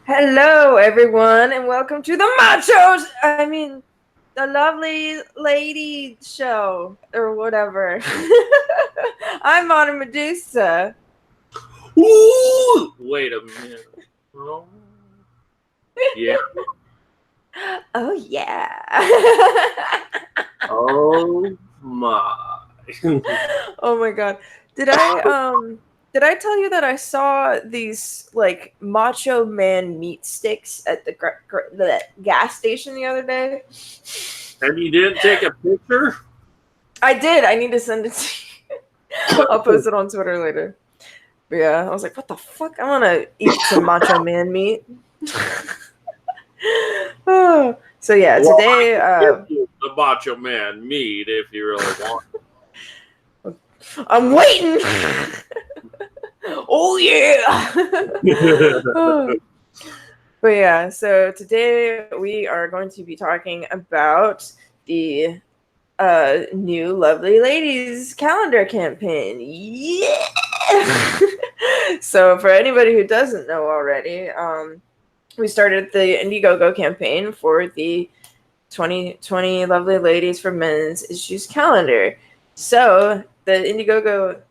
Hello, everyone, and welcome to the the lovely lady show, or whatever. I'm on a Medusa. Ooh! Wait a minute. Oh, yeah. Oh, yeah. Oh my. Oh my god. Did I tell you that I saw these like Macho Man meat sticks at the gas station the other day? And you didn't take a picture? I did. I need to send it to you. I'll post it on Twitter later. But yeah, I was like, what the fuck? I want to eat some Macho Man meat. So yeah, Well, today I can give you the Macho Man meat if you really want. I'm waiting. Oh yeah. But yeah, so today we are going to be talking about the new Lovely Ladies calendar campaign. Yeah. So for anybody who doesn't know already, we started the IndieGoGo campaign for the 2020 Lovely Ladies for Men's Issues calendar. So the IndieGoGo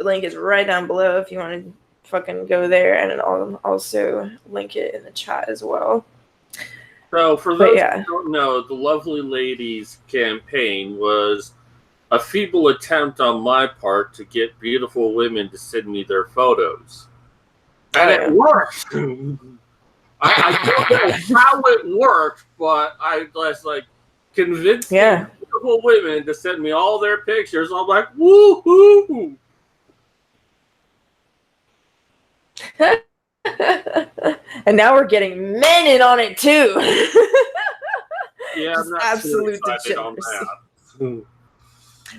link is right down below if you want to fucking go there, and I'll also link it in the chat as well. So for those who don't know, the Lovely Ladies campaign was a feeble attempt on my part to get beautiful women to send me their photos. And it worked. I don't know how it worked, but I was like convinced beautiful women to send me all their pictures. I'm like, woo-hoo! And now we're getting men in on it too. Yeah, I'm not absolute degeneracy.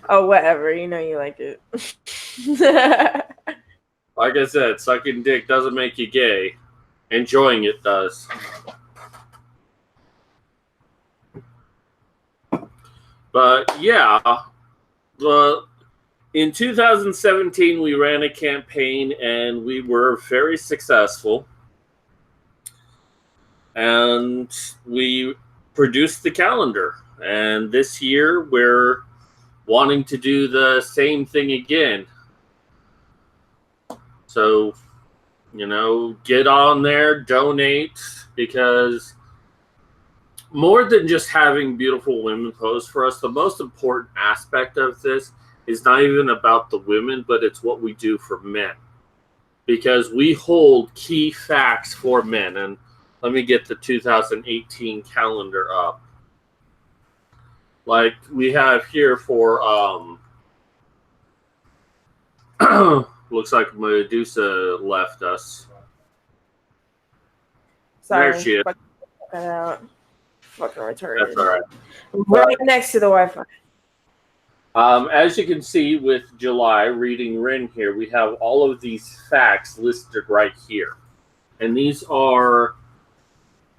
Oh, whatever. You know you like it. Like I said, sucking dick doesn't make you gay. Enjoying it does. But yeah, in 2017 we ran a campaign and we were very successful. And we produced the calendar. And this year we're wanting to do the same thing again. So, get on there, donate, because more than just having beautiful women pose for us, the most important aspect of this is not even about the women, but it's what we do for men. Because we hold key facts for men. And let me get the 2018 calendar up. Like we have here for, looks like Medusa left us. Sorry, there she is. Fucking retarded. That's all right. Right next to the Wi-Fi. As you can see with July, reading Rin here, we have all of these facts listed right here. And these are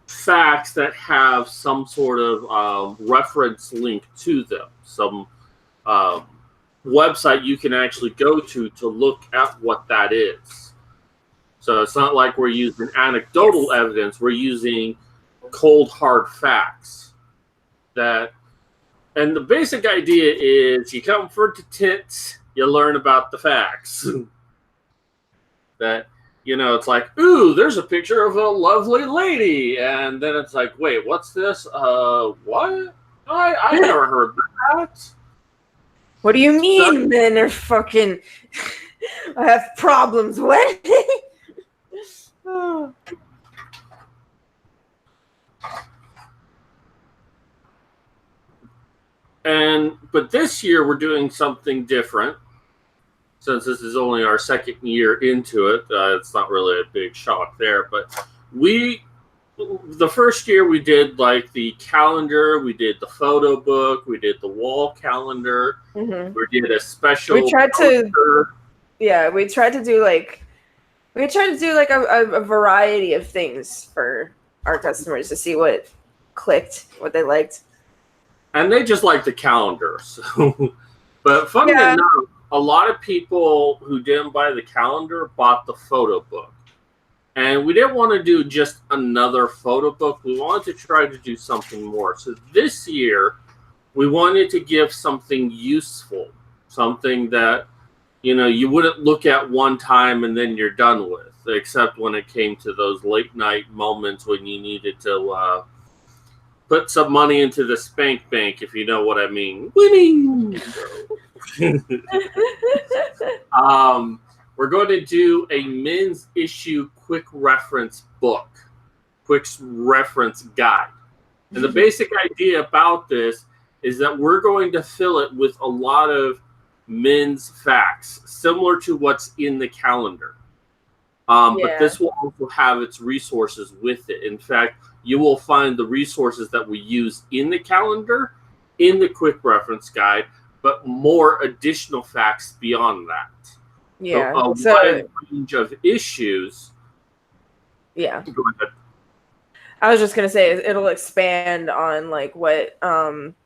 facts that have some sort of reference link to them. Some website you can actually go to look at what that is. So it's not like we're using anecdotal evidence. We're using cold, hard facts. And the basic idea is you come for the tits, you learn about the facts. That, it's like, ooh, there's a picture of a lovely lady. And then it's like, wait, what's this? What? I never heard that. What do you mean men are fucking... I have problems. What? Oh. But this year we're doing something different. Since this is only our second year into it, it's not really a big shock there. But the first year we did like the calendar, we did the photo book, we did the wall calendar, we did a special. We tried to do like a variety of things for our customers to see what clicked, what they liked. And they just like the calendar. So. But funny enough, a lot of people who didn't buy the calendar bought the photo book. And we didn't want to do just another photo book. We wanted to try to do something more. So this year, we wanted to give something useful, something that, you know, you wouldn't look at one time and then you're done with, except when it came to those late night moments when you needed to put some money into the spank bank, if you know what I mean. Winning! We're going to do a men's issue quick reference book, quick reference guide. And the basic idea about this is that we're going to fill it with a lot of men's facts, similar to what's in the calendar. But this will also have its resources with it. In fact, you will find the resources that we use in the calendar, in the quick reference guide, but more additional facts beyond that. Yeah. So a wide range of issues. Yeah. Go ahead. I was just gonna say it'll expand on like what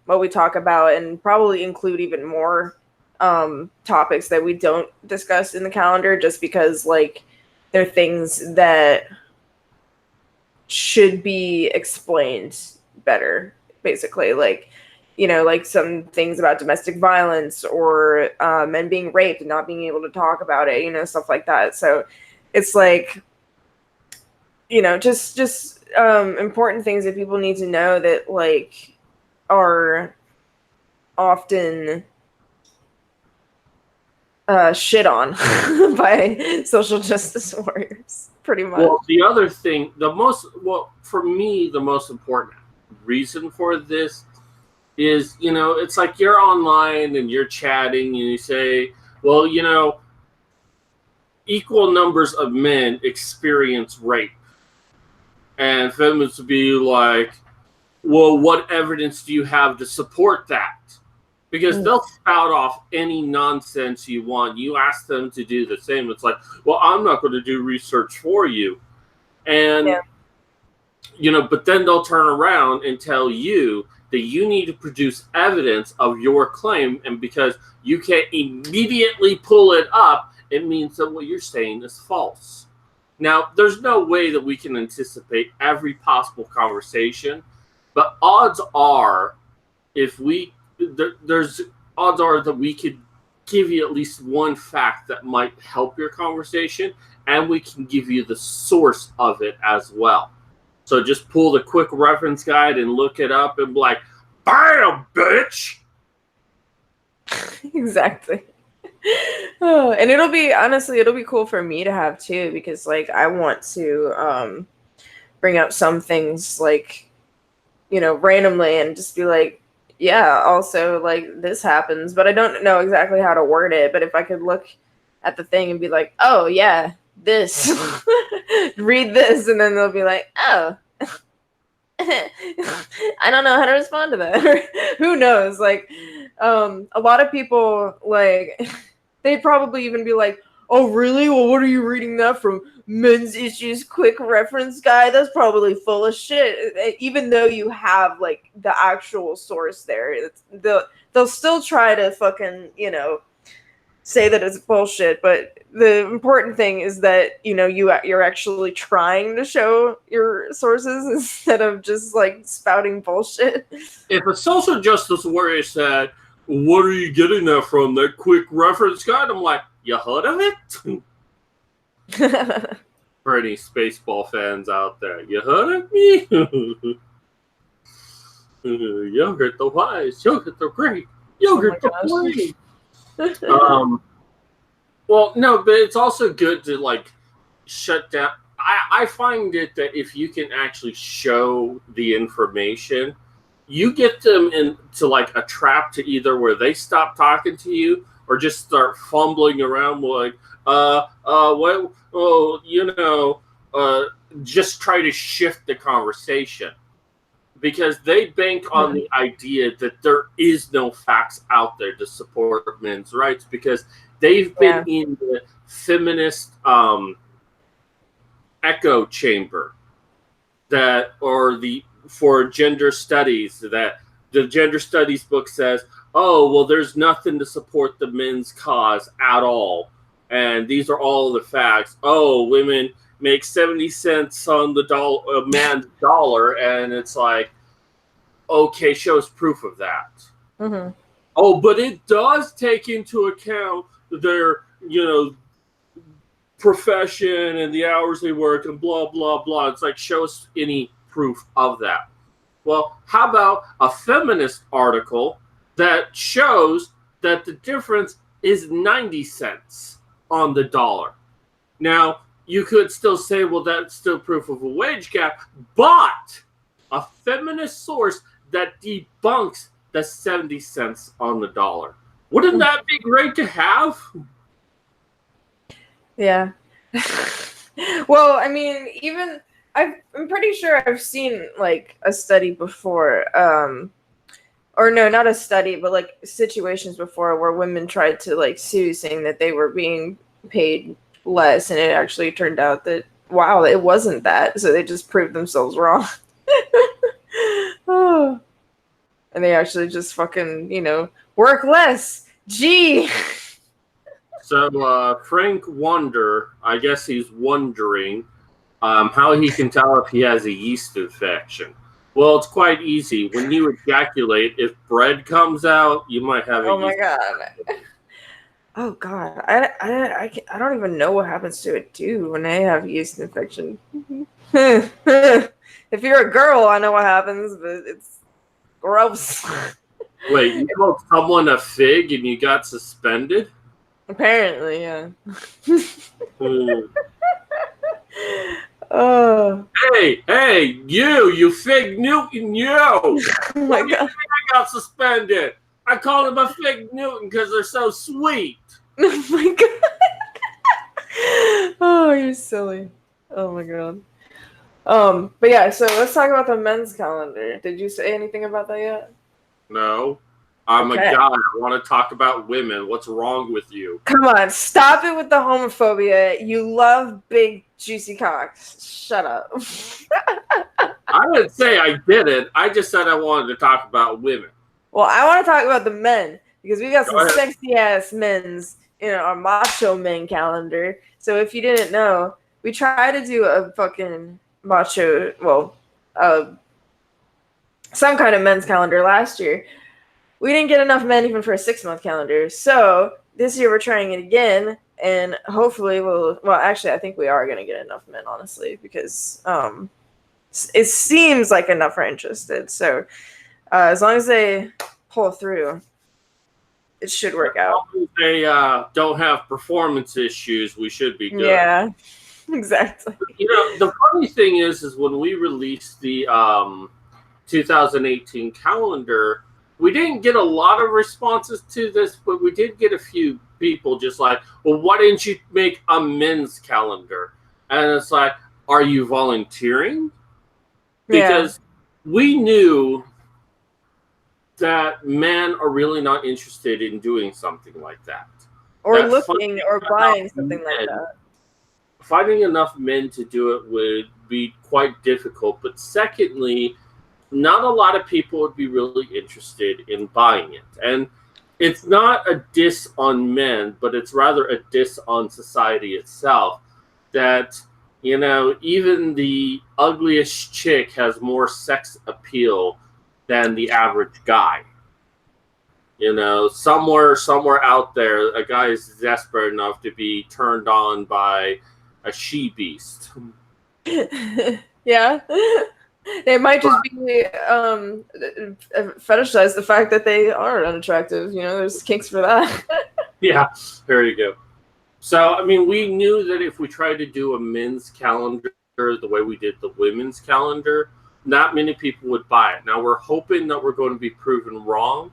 we talk about, and probably include even more topics that we don't discuss in the calendar, just because like they're things that should be explained better, basically. Like, you know, like some things about domestic violence or men being raped and not being able to talk about it, you know, stuff like that. So it's like, you know, just important things that people need to know that like are often shit on by social justice warriors, pretty much. Well, the other thing, for me, the most important reason for this is, you know, it's like you're online and you're chatting and you say, well, you know, equal numbers of men experience rape. And feminists would be like, well, what evidence do you have to support that? Because they'll spout off any nonsense you want. You ask them to do the same. It's like, well, I'm not going to do research for you. And, you know, but then they'll turn around and tell you that you need to produce evidence of your claim. And because you can't immediately pull it up, it means that what you're saying is false. Now, there's no way that we can anticipate every possible conversation, but odds are, there's odds are that we could give you at least one fact that might help your conversation, and we can give you the source of it as well. So just pull the quick reference guide and look it up and be like, bam, bitch! Exactly. Oh, and it'll be cool for me to have too, because like I want to bring up some things like, you know, randomly and just be like, yeah, also like this happens, but I don't know exactly how to word it. But if I could look at the thing and be like, oh yeah, this, read this, and then they'll be like, oh, I don't know how to respond to that. Who knows? Like, a lot of people, like, they'd probably even be like, oh, really? Well, what are you reading that from? Men's Issues Quick Reference Guide? That's probably full of shit. Even though you have, like, the actual source there, they'll still try to fucking, you know, say that it's bullshit. But the important thing is that, you know, you're actually trying to show your sources instead of just, like, spouting bullshit. If a social justice warrior said, what are you getting that from? That quick reference guide? I'm like, you heard of it? For any Spaceball fans out there, you heard of me? Yogurt the wise, yogurt the great, yogurt the great. Well, no, but it's also good to like shut down. I find it that if you can actually show the information, you get them into like a trap to either where they stop talking to you or just start fumbling around like, just try to shift the conversation. Because they bank on the idea that there is no facts out there to support men's rights, because they've been in the feminist echo chamber for gender studies, that the gender studies book says, oh, well, there's nothing to support the men's cause at all. And these are all the facts. Oh, women make 70 cents on the a man's dollar, and it's like, okay, show us proof of that. Mm-hmm. Oh, but it does take into account their, profession and the hours they work and blah, blah, blah. It's like, show us any proof of that. Well, how about a feminist article that shows that the difference is 90 cents on the dollar? Now, you could still say, well, that's still proof of a wage gap, but a feminist source that debunks the 70 cents on the dollar. Wouldn't that be great to have? Yeah. Well, I mean, even I'm pretty sure I've seen like a study before, or no, not a study, but like situations before where women tried to like sue, saying that they were being paid less, and it actually turned out that, wow, it wasn't that. So they just proved themselves wrong. Oh. And they actually just fucking, work less. Gee. So Frank Wonder, I guess he's wondering how he can tell if he has a yeast infection. Well, it's quite easy. When you ejaculate, if bread comes out, you might have a Oh my yeast God. Oh God. I don't even know what happens to it too when they have yeast infection. If you're a girl, I know what happens, but it's gross. Wait, you called someone a fig and you got suspended? Apparently, yeah. Hey, you Fig Newton, you! Oh my God. I got suspended. I called him a Fig Newton because they're so sweet. Oh my God. Oh, you're silly. Oh my God. But yeah, so let's talk about the men's calendar. Did you say anything about that yet? No. I'm a guy. I want to talk about women. What's wrong with you? Come on, stop it with the homophobia. You love big, juicy cocks. Shut up. I didn't say I didn't. I just said I wanted to talk about women. Well, I want to talk about the men because we got some sexy-ass men's in our macho men calendar. So if you didn't know, we tried to do a fucking macho, some kind of men's calendar last year. We didn't get enough men even for a 6-month calendar. So this year we're trying it again, and hopefully actually, I think we are going to get enough men, honestly, because it seems like enough are interested. So as long as they pull through, it should work out. As long as they don't have performance issues, we should be good. Yeah, exactly. The funny thing is when we released the 2018 calendar, we didn't get a lot of responses to this, but we did get a few people just like, well, why didn't you make a men's calendar? And it's like, are you volunteering? Because we knew that men are really not interested in doing something like that. Or looking or buying something like that. Finding enough men to do it would be quite difficult. But secondly, not a lot of people would be really interested in buying it. And it's not a diss on men, but it's rather a diss on society itself. That, even the ugliest chick has more sex appeal than the average guy. Somewhere out there, a guy is desperate enough to be turned on by a she-beast. Yeah. They might just be fetishize the fact that they are unattractive. There's kinks for that. Yeah, there you go. So, we knew that if we tried to do a men's calendar the way we did the women's calendar, not many people would buy it. Now, we're hoping that we're going to be proven wrong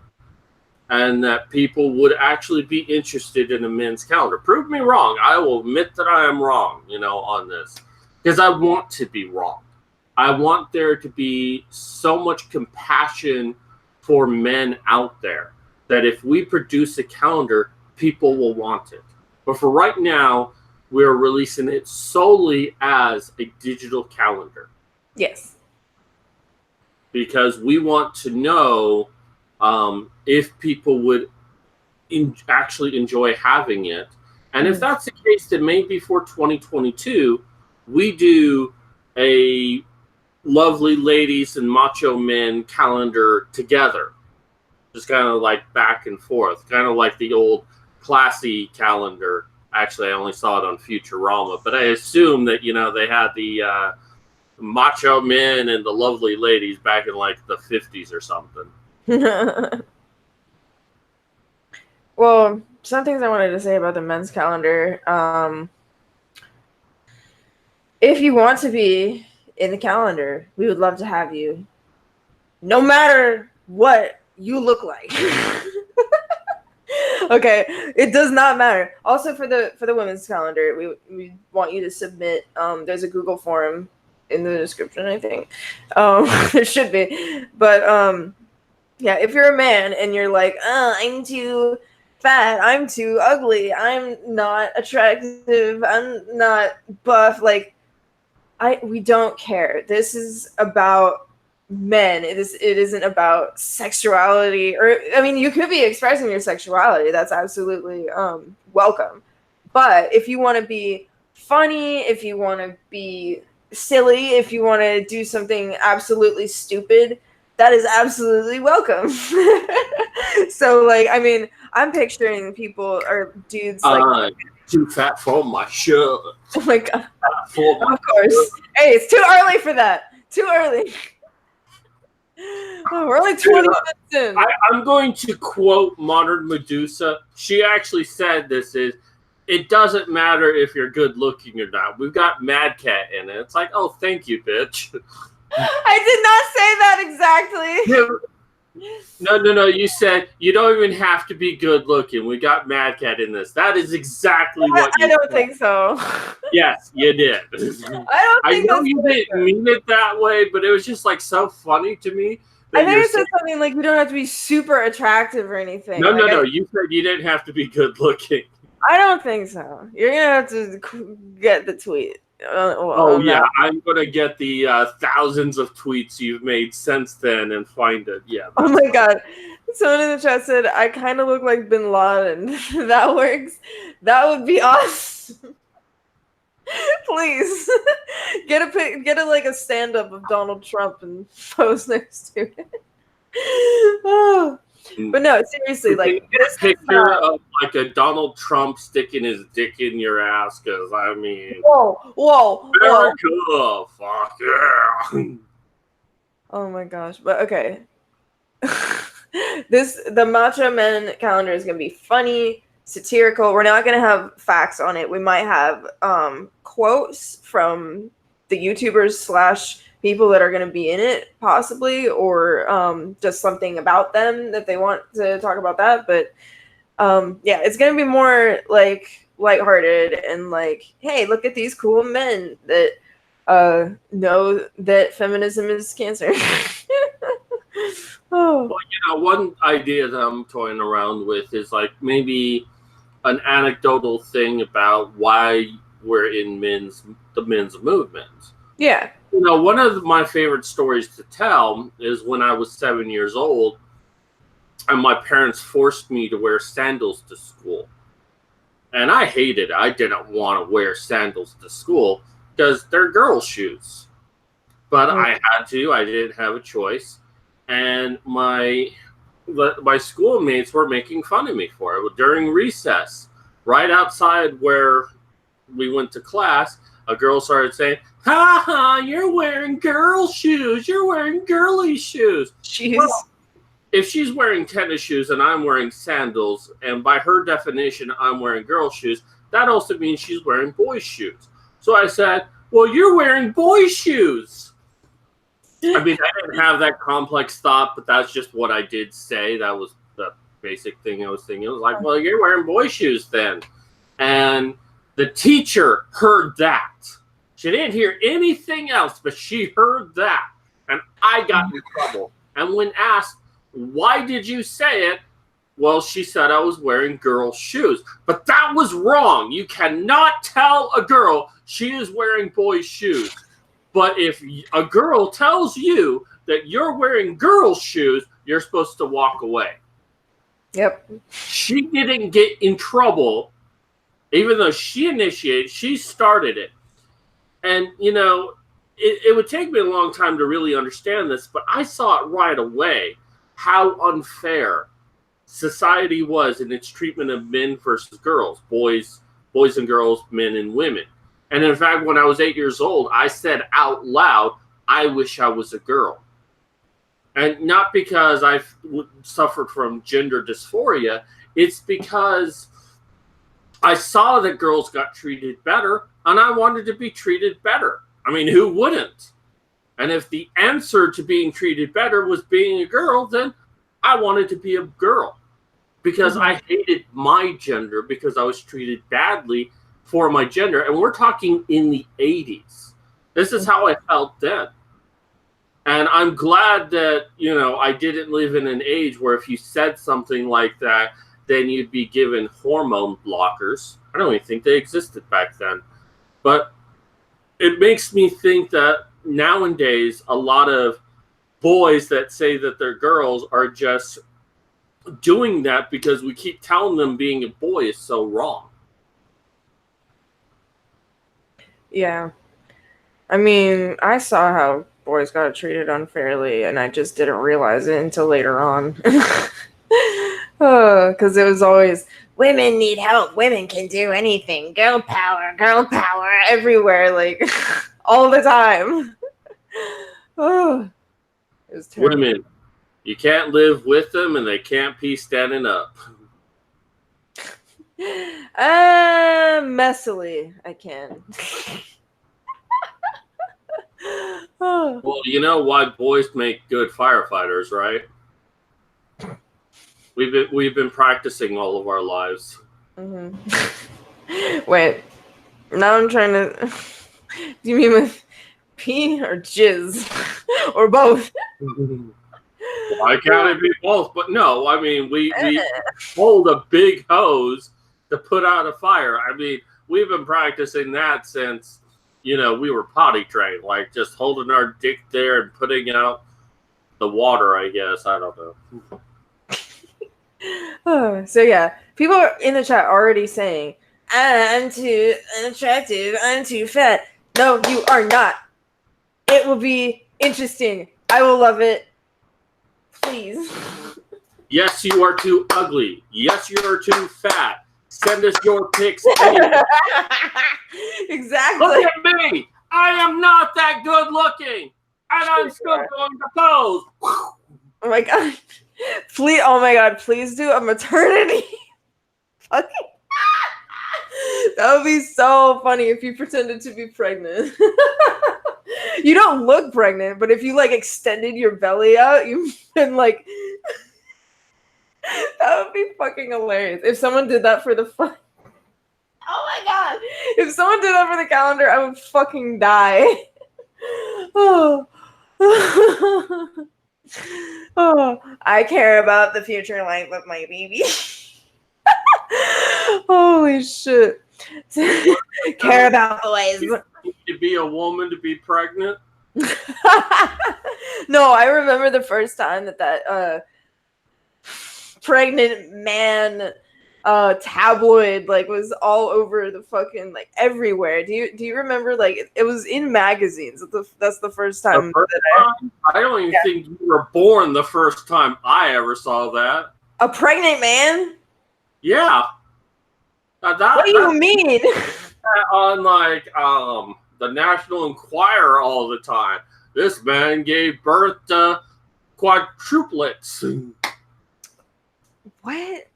and that people would actually be interested in a men's calendar. Prove me wrong. I will admit that I am wrong, on this, because I want to be wrong. I want there to be so much compassion for men out there that if we produce a calendar, people will want it. But for right now, we're releasing it solely as a digital calendar. Yes. Because we want to know if people would actually enjoy having it. And if that's the case, then maybe for 2022, we do a lovely ladies and macho men calendar together. Just kind of like back and forth, kind of like the old classy calendar. Actually, I only saw it on Futurama, but I assume that, they had the macho men and the lovely ladies back in like the 50s or something. Well, some things I wanted to say about the men's calendar. If you want to be in the calendar, we would love to have you. No matter what you look like. Okay, it does not matter. Also, for the women's calendar, we want you to submit. There's a Google form in the description, I think. There should be, but yeah, if you're a man and you're like, I'm too fat, I'm too ugly, I'm not attractive, I'm not buff, like, we don't care. This is about men. It isn't about sexuality, or I mean, you could be expressing your sexuality. That's absolutely welcome. But if you want to be funny, if you want to be silly, if you want to do something absolutely stupid, that is absolutely welcome. So, like, I mean, I'm picturing people or dudes like too fat for my shirt. Oh my god! Of course. Hey, it's too early for that. Too early. Oh, we're only 20 minutes in. I'm going to quote modern Medusa. She actually said this is, it doesn't matter if you're good looking or not. We've got Mad Cat in it. It's like, oh, thank you, bitch. I did not say that exactly. No. You said you don't even have to be good looking. We got Mad Cat in this. That is exactly what you I don't think so. Yes, you did. I know you didn't mean it that way, but it was just like so funny to me. I think it said something like you don't have to be super attractive or anything. No. You said you didn't have to be good looking. I don't think so. You're gonna have to get the tweet. I'm gonna get the thousands of tweets you've made since then and find it. Yeah. Oh my god. Someone in the chat said I kind of look like Bin Laden. That works. That would be awesome. Please get a like a stand up of Donald Trump and pose next to it. Oh. But no, seriously, like this picture of like a Donald Trump sticking his dick in your ass, because I mean, whoa, America, fuck yeah. Oh my gosh, but okay. The Macho Men calendar is gonna be funny, satirical. We're not gonna have facts on it. We might have quotes from the YouTubers / people that are going to be in it, possibly, or just something about them that they want to talk about that. But yeah, it's going to be more like lighthearted and like, hey, look at these cool men that know that feminism is cancer. Oh. Well, one idea that I'm toying around with is like maybe an anecdotal thing about why we're in the men's movement. Yeah. One of my favorite stories to tell is when I was 7 years old and my parents forced me to wear sandals to school. And I hated it. I didn't want to wear sandals to school because they're girl shoes. But I had to. I didn't have a choice. And my schoolmates were making fun of me for it. During recess, right outside where we went to class, a girl started saying, "Ha ha, you're wearing girl shoes. You're wearing girly shoes." Jeez. Well, if she's wearing tennis shoes and I'm wearing sandals, and by her definition, I'm wearing girl shoes, that also means she's wearing boys' shoes. So I said, well, you're wearing boys' shoes. I mean, I didn't have that complex thought, but that's just what I did say. That was the basic thing I was thinking. It was like, well, you're wearing boys' shoes then. And the teacher heard that. She didn't hear anything else, but she heard that. And I got in trouble. And when asked, why did you say it? Well, she said I was wearing girl shoes. But that was wrong. You cannot tell a girl she is wearing boys' shoes. But if a girl tells you that you're wearing girl shoes, you're supposed to walk away. Yep. She didn't get in trouble, even though she initiated, she started it. And, it would take me a long time to really understand this, but I saw it right away how unfair society was in its treatment of men versus girls, boys and girls, men and women. And in fact, when I was 8 years old, I said out loud, I wish I was a girl. And not because I've suffered from gender dysphoria, it's because I saw that girls got treated better, and I wanted to be treated better. I mean, who wouldn't? And if the answer to being treated better was being a girl, then I wanted to be a girl. Because I hated my gender because I was treated badly for my gender. And we're talking in the 80s. This is how I felt then. And I'm glad that, I didn't live in an age where if you said something like that, then you'd be given hormone blockers. I don't even think they existed back then. But it makes me think that nowadays, a lot of boys that say that they're girls are just doing that because we keep telling them being a boy is so wrong. Yeah. I mean, I saw how boys got treated unfairly, and I just didn't realize it until later on. Because it was always, women need help, women can do anything, girl power everywhere, like, all the time. Oh, it was terrible. Women, you can't live with them, and they can't pee standing up. Messily, I can. Well, you know why boys make good firefighters, right? We've been practicing all of our lives. Wait, now I'm trying to. Do you mean with pee or jizz or both? Why can't it be both? But no, I mean we hold a big hose to put out a fire. I mean, we've been practicing that since we were potty trained, like just holding our dick there and putting out the water. I guess I don't know. So yeah, people are in the chat already saying, I'm too unattractive, I'm too fat. No, you are not. It will be interesting. I will love it. Please. Yes, you are too ugly. Yes, you are too fat. Send us your pics. Exactly. Look at me. I am not that good looking. And I'm still going to pose. Oh my god. Please, oh my god, please do a maternity. Fucking. That would be so funny if you pretended to be pregnant. You don't look pregnant, but if you like extended your belly out, you've been like. That would be fucking hilarious. If someone did that for the fun. Oh my god. If someone did that for the calendar, I would fucking die. Oh. Oh, I care about the future life of my baby. Holy shit. Care about the ways. You need to be a woman to be pregnant? No, I remember the first time that pregnant man tabloid like was all over the fucking like everywhere. Do you remember like it was in magazines? That's the first time. I don't even think you were born the first time I ever saw that. A pregnant man? Yeah. What do you mean? On like the National Enquirer all the time. This man gave birth to quadruplets. What?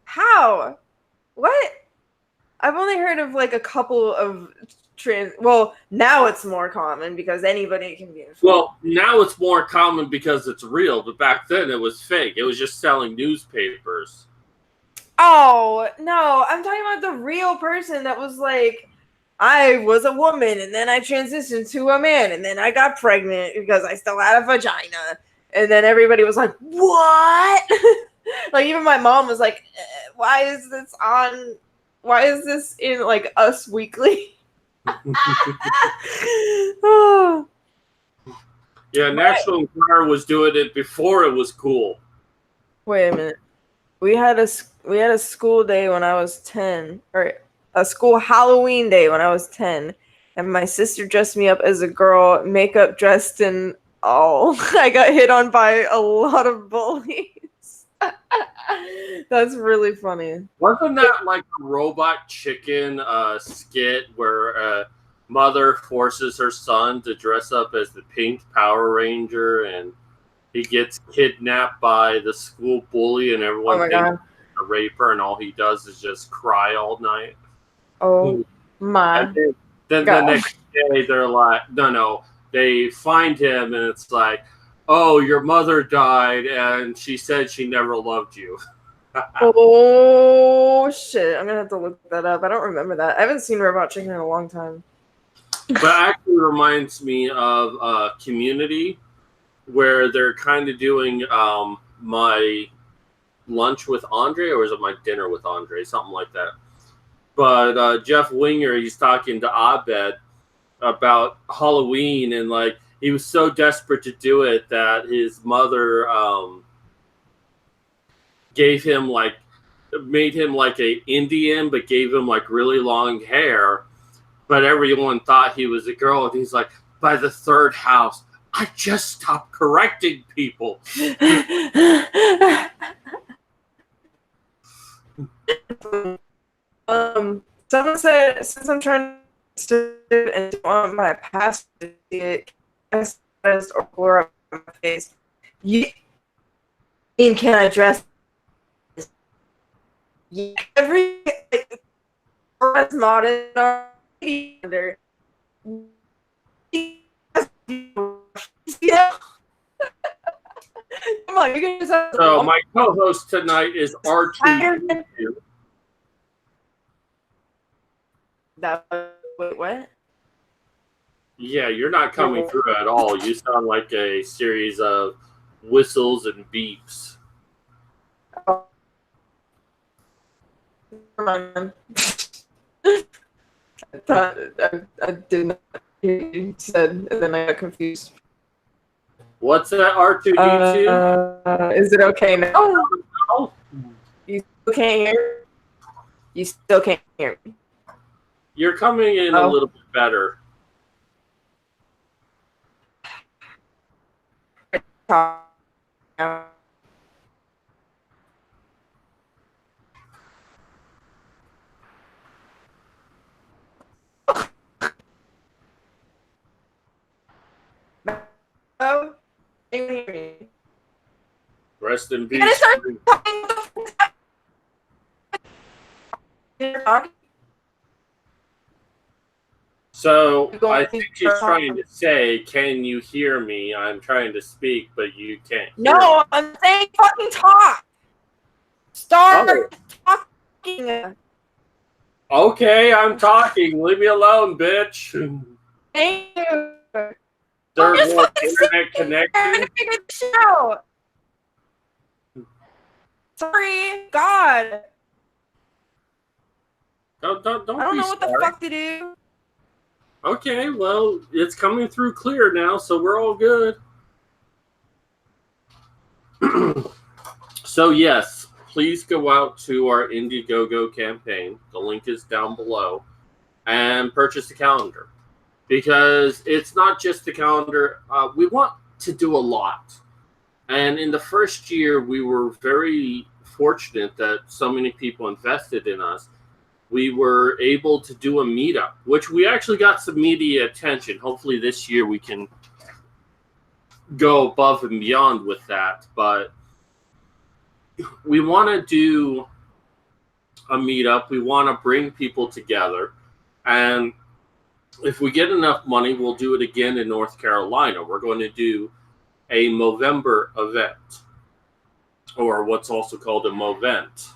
How? What? I've only heard of like a couple of trans. Well, now it's more common because anybody can be influenced. Well, now it's more common because it's real, but back then it was fake. It was just selling newspapers. Oh, no. I'm talking about the real person that was like, I was a woman and then I transitioned to a man and then I got pregnant because I still had a vagina. And then everybody was like, what? Like, even my mom was like, why is this in, like, Us Weekly? Oh. Yeah, National Enquirer was doing it before it was cool. Wait a minute. We had a school day when I was 10, or a school Halloween day when I was 10, and my sister dressed me up as a girl, makeup dressed in all. I got hit on by a lot of bullies. That's really funny. Wasn't that like a Robot Chicken skit where mother forces her son to dress up as the pink Power Ranger and he gets kidnapped by the school bully and everyone thinks he's a raper and all he does is just cry all night? Oh my. Then the next day they're like, no, they find him and it's like, oh, your mother died and she said she never loved you. Oh shit! I'm gonna have to look that up. I don't remember that. I haven't seen Robot Chicken in a long time. But it actually reminds me of Community, where they're kind of doing my lunch with Andre, or is it my dinner with Andre, something like that. But Jeff Winger, he's talking to Abed about Halloween, and like he was so desperate to do it that his mother made him like a Indian, but gave him like really long hair. But everyone thought he was a girl, and he's like, by the third house, I just stopped correcting people. Someone said, since I'm trying to and don't want my past to see it, or blur up my face, can I dress? Every modern under. Yeah. Come on, you can just. So my co-host tonight is R2. Wait, what? Yeah, you're not coming through at all. You sound like a series of whistles and beeps. Oh. I didn't hear you said, and then I got confused. What's that, R2D2? Is it okay now? Oh. You still can't hear? You still can't hear me? You're coming in a little bit better. Oh, can you hear me? Rest in peace. So I think she's trying to say, "Can you hear me? I'm trying to speak, but you can't." No, I'm saying fucking talk. Start talking. Okay, I'm talking. Leave me alone, bitch. Thank you. Third world internet connection. Figure this out. Sorry, God. Don't I don't know what the fuck to do. Okay, well, it's coming through clear now, so we're all good. So yes, please go out to our IndieGoGo campaign. The link is down below, and purchase the calendar. Because it's not just the calendar. We want to do a lot. And in the first year, we were very fortunate that so many people invested in us. We were able to do a meetup, which we actually got some media attention. Hopefully this year we can go above and beyond with that. But we want to do a meetup. We want to bring people together. And if we get enough money, we'll do it again in North Carolina. We're going to do a Movember event, or what's also called a Movent.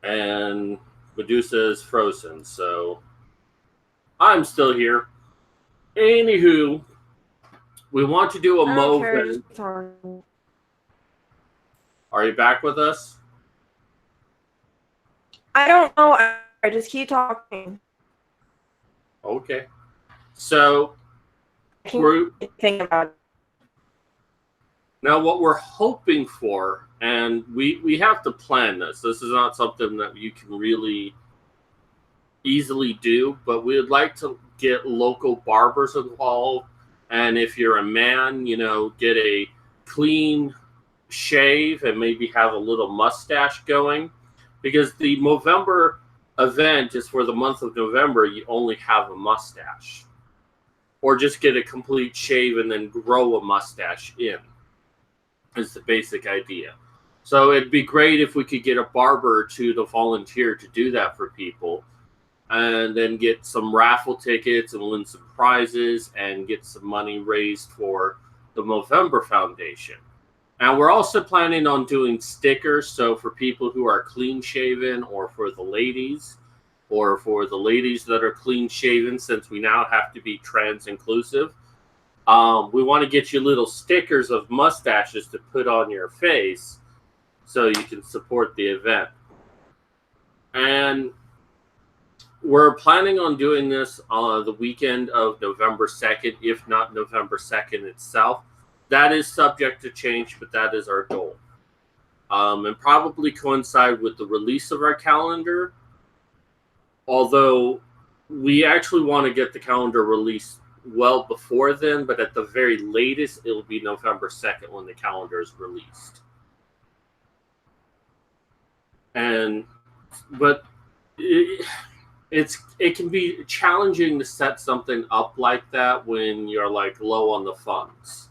And Medusa is frozen, so I'm still here. Anywho, we want to do a Movent. Are you back with us? I don't know. I just keep talking. Okay. So, think about it. Now what we're hoping for, and we have to plan this. This is not something that you can really easily do, but we would like to get local barbers involved. And if you're a man, get a clean shave and maybe have a little mustache going, because the Movember event is for the month of November. You only have a mustache, or just get a complete shave and then grow a mustache in, is the basic idea. So it'd be great if we could get a barber or two to volunteer to do that for people, and then get some raffle tickets and win some prizes and get some money raised for the Movember Foundation. And we're also planning on doing stickers. So for people who are clean shaven, or for the ladies, that are clean shaven, since we now have to be trans inclusive, we want to get you little stickers of mustaches to put on your face so you can support the event. And we're planning on doing this on the weekend of November 2nd, if not November 2nd itself. That is subject to change, but that is our goal. And probably coincide with the release of our calendar, although we actually want to get the calendar released well before then, but at the very latest, it'll be November 2nd when the calendar is released. But it can be challenging to set something up like that when you're like low on the funds.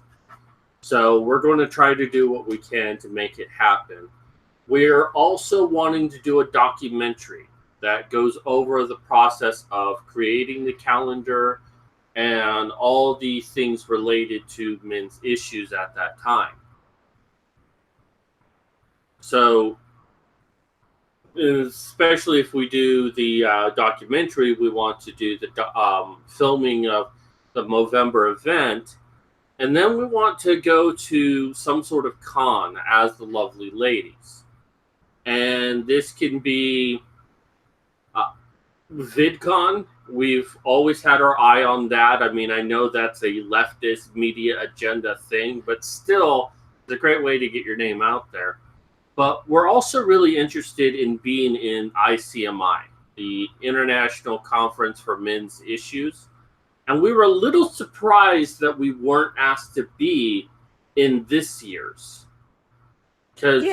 So we're going to try to do what we can to make it happen. We're also wanting to do a documentary that goes over the process of creating the calendar and all the things related to men's issues at that time. So, especially if we do the documentary, we want to do the filming of the Movember event. And then we want to go to some sort of con as the lovely ladies. And this can be VidCon. We've always had our eye on that. I mean, I know that's a leftist media agenda thing, but still, it's a great way to get your name out there. But we're also really interested in being in ICMI, the International Conference for Men's Issues. And we were a little surprised that we weren't asked to be in this year's. Because,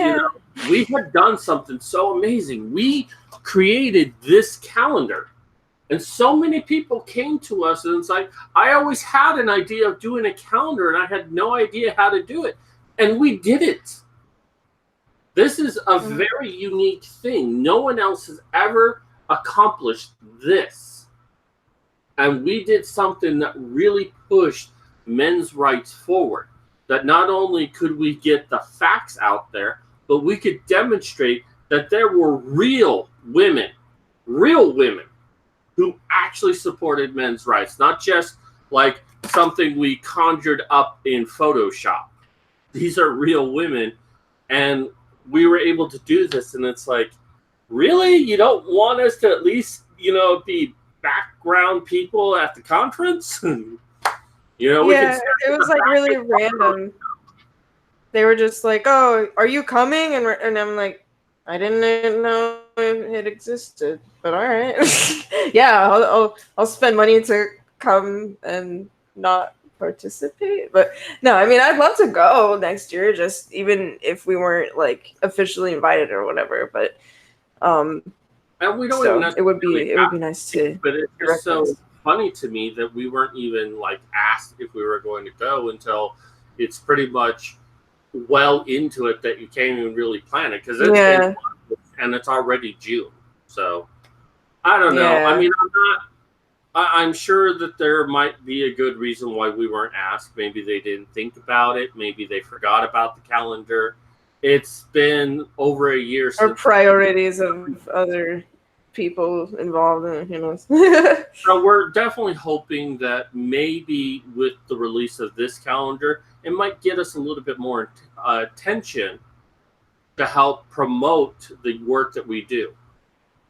we had done something so amazing. We created this calendar. And so many people came to us and it's like, I always had an idea of doing a calendar and I had no idea how to do it. And we did it. This is a very unique thing. No one else has ever accomplished this. And we did something that really pushed men's rights forward. That not only could we get the facts out there, but we could demonstrate that there were real women who actually supported men's rights, not just like something we conjured up in Photoshop. These are real women, and we were able to do this, and it's like, really? You don't want us to at least, be background people at the conference? We it was like really random. They were just like, "Oh, are you coming?" And I'm like, "I didn't know it existed, but all right." Yeah, I'll spend money to come and not participate. But no, I mean, I'd love to go next year, just even if we weren't like officially invited or whatever. But and we don't it would be nice to. But it's just so funny to me that we weren't even like asked if we were going to go until it's pretty much well into it that you can't even really plan it, because and it's already June. So I don't know. I mean, I'm sure that there might be a good reason why we weren't asked. Maybe they didn't think about it. Maybe they forgot about the calendar. It's been over a year since. Or priorities of other people involved in it, who knows. So we're definitely hoping that maybe with the release of this calendar, it might get us a little bit more attention to help promote the work that we do.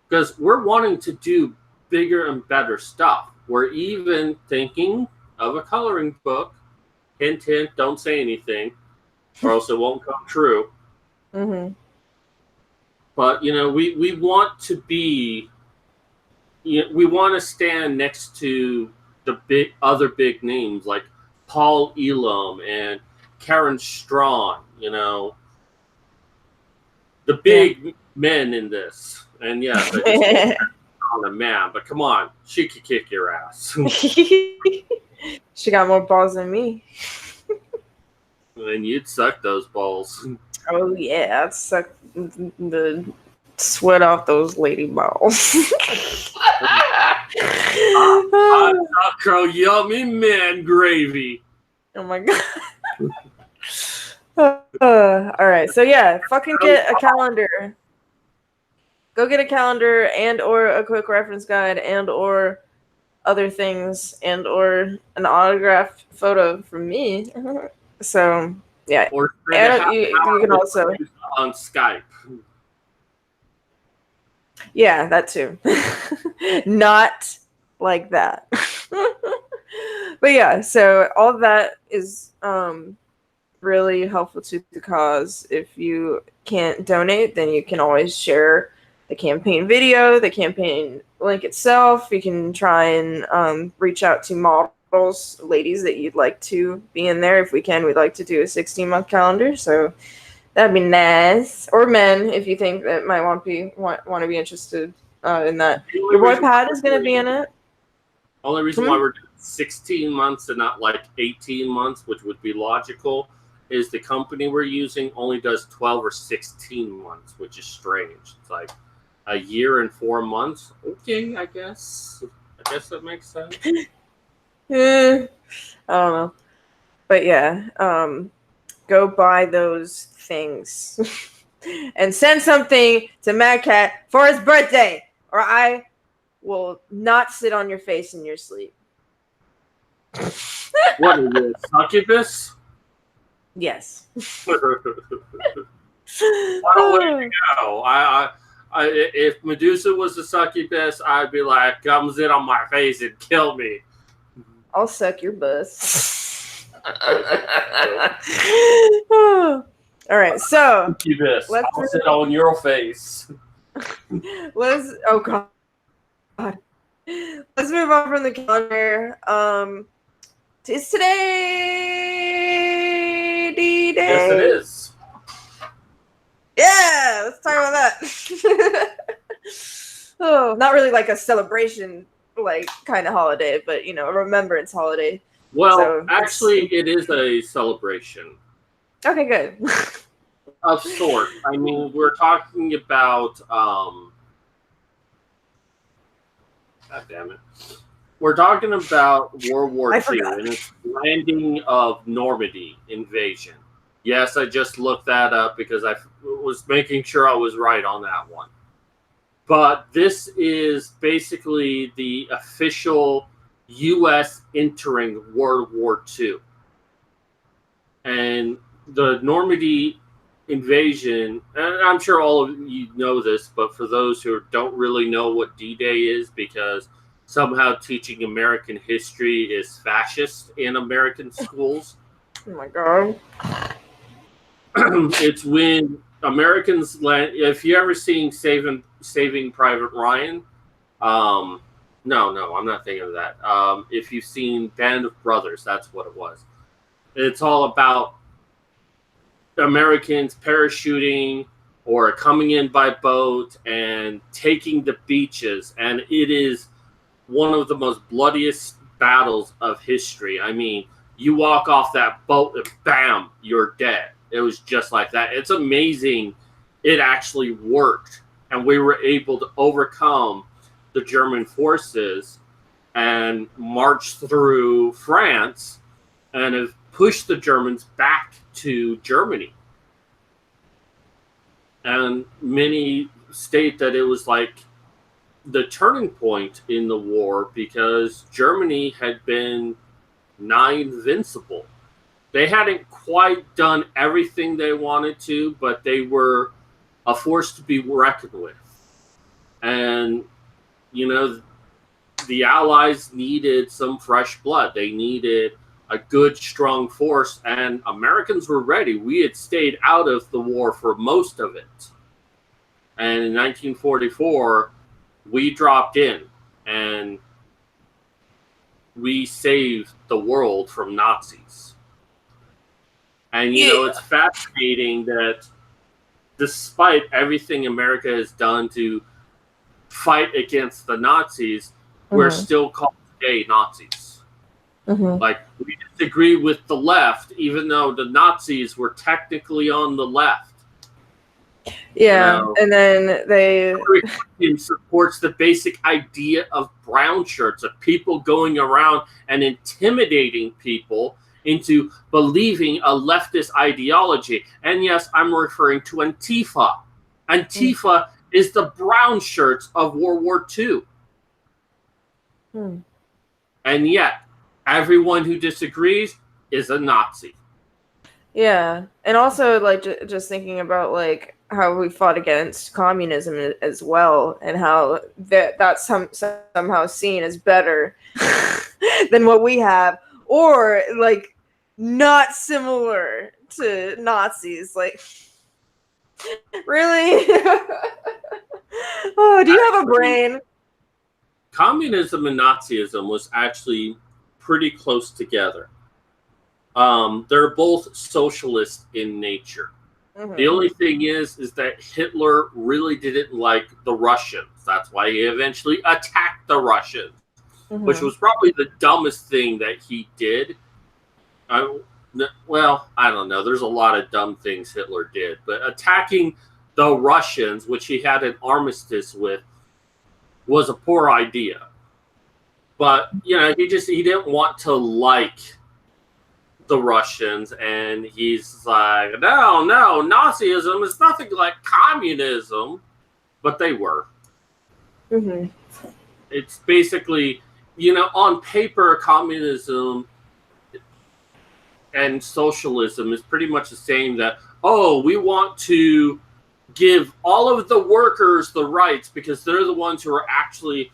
Because we're wanting to do bigger and better stuff. We're even thinking of a coloring book. Hint, hint, don't say anything, or else it won't come true. Mm-hmm. But, we want to be we want to stand next to the other big names like Paul Elam and Karen Strawn, the big men in this. And yes, I just on a man, but come on, she could kick your ass. She got more balls than me. And you'd suck those balls. Oh yeah, I'd suck the sweat off those lady balls. Hot crow, yummy man gravy. Oh my god. All right, so yeah, fucking get a calendar. Go get a calendar and or a quick reference guide and or other things and or an autographed photo from me. So yeah, or you can also on Skype. Yeah, that too. Not like that. But yeah, so all of that is really helpful to the cause. If you can't donate, then you can always share the campaign video, the campaign link itself. You can try and reach out to models, ladies that you'd like to be in there. If we can, we'd like to do a 16-month calendar. So that'd be nice. Or men, if you think that might want to be interested in that. Your boy Pat is going to be in it. Only reason why we're doing 16 months and not like 18 months, which would be logical, is the company we're using only does 12 or 16 months, which is strange. It's like a year and 4 months. Okay, I guess that makes sense. I don't know. But yeah, go buy those things and send something to Mad Cat for his birthday, or I will not sit on your face in your sleep. What is it, succubus? Yes. Why don't we go? If Medusa was a succubus, I'd be like, come sit on my face and kill me. I'll suck your bus. All right, so I'll sit on your face. Oh god. Let's move on from the calendar. Is today DDay? Yes, it is. Yeah, let's talk about that. Oh, not really like a celebration, like kind of holiday, but a remembrance holiday. Well, so, actually, it is a celebration. Okay, good. Of sorts. I mean, we're talking about God damn it. We're talking about World War II and its landing of Normandy invasion. Yes, I just looked that up because I was making sure I was right on that one. But this is basically the official U.S. entering World War II. And the Normandy invasion, and I'm sure all of you know this, but for those who don't really know what D-Day is, because somehow teaching American history is fascist in American schools. Oh my god. It's when Americans land. If you ever seen Saving Private Ryan, no, I'm not thinking of that. If you've seen Band of Brothers, that's what it was. It's all about Americans parachuting or coming in by boat and taking the beaches, and it is one of the most bloodiest battles of history. I mean, you walk off that boat and bam, you're dead. It was just like that. It's amazing it actually worked, and we were able to overcome the German forces and march through France and have pushed the Germans back to Germany. And many state that it was like the turning point in the war because Germany had been nigh invincible. They hadn't quite done everything they wanted to, but they were a force to be reckoned with. And, the Allies needed some fresh blood. They needed a good, strong force, and Americans were ready. We had stayed out of the war for most of it. And in 1944, we dropped in. and we saved the world from Nazis. And, you know, it's fascinating that despite everything America has done to fight against the Nazis, we're still called today Nazis. Like, we disagree with the left, even though the Nazis were technically on the left. Yeah, you know? And then they supports the basic idea of brown shirts, of people going around and intimidating people into believing a leftist ideology. And yes, I'm referring to Antifa. Antifa is the brown shirts of World War II. And yet, everyone who disagrees is a Nazi. Yeah, and also like just thinking about like how we fought against communism as well, and how that's somehow seen as better than what we have, or like not similar to Nazis. Like, really? Oh, do you have a brain? Communism and Nazism was actually pretty close together. They're both socialist in nature. The only thing is that Hitler really didn't like the Russians. That's why he eventually attacked the Russians, which was probably the dumbest thing that he did. Well, I don't know. There's a lot of dumb things Hitler did, but attacking the Russians, which he had an armistice with, was a poor idea. But, you know, he didn't want to like the Russians, and he's like, no, Nazism is nothing like communism. But they were. It's basically, you know, on paper, communism and socialism is pretty much the same. That, oh, we want to give all of the workers the rights because they're the ones who are actually,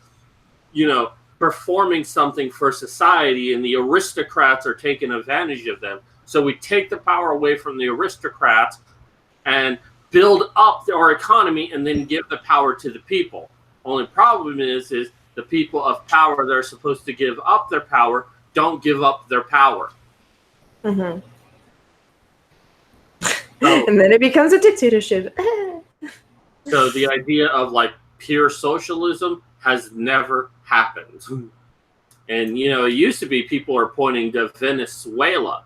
you know, performing something for society, and the aristocrats are taking advantage of them. So we take the power away from the aristocrats and build up our economy and then give the power to the people. Only problem is the people of power that are supposed to give up their power don't give up their power. So, and then it becomes a dictatorship. So the idea of like pure socialism has never happened. And, you know, it used to be people are pointing to Venezuela.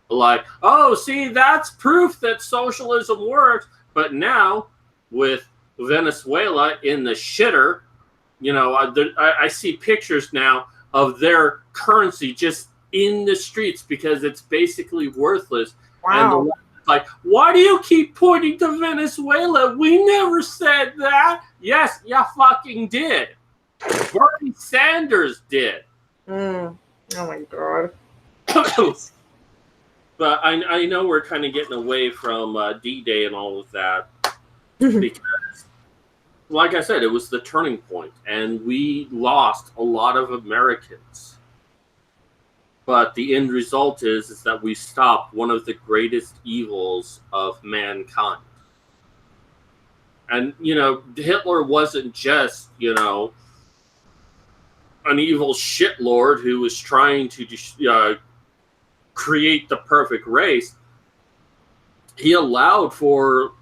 Like, oh, see, that's proof that socialism works. But now, with Venezuela in the shitter, you know, I see pictures now of their currency just in the streets because it's basically worthless. Wow. And like, why do you keep pointing to Venezuela? We never said that. Yes, you fucking did. Bernie Sanders did. Oh my god. But I know we're kind of getting away from DDay and all of that because, like I said, it was the turning point, and we lost a lot of Americans. But the end result is that we stopped one of the greatest evils of mankind. And, you know, Hitler wasn't just, you know, an evil shitlord who was trying to create the perfect race. He allowed for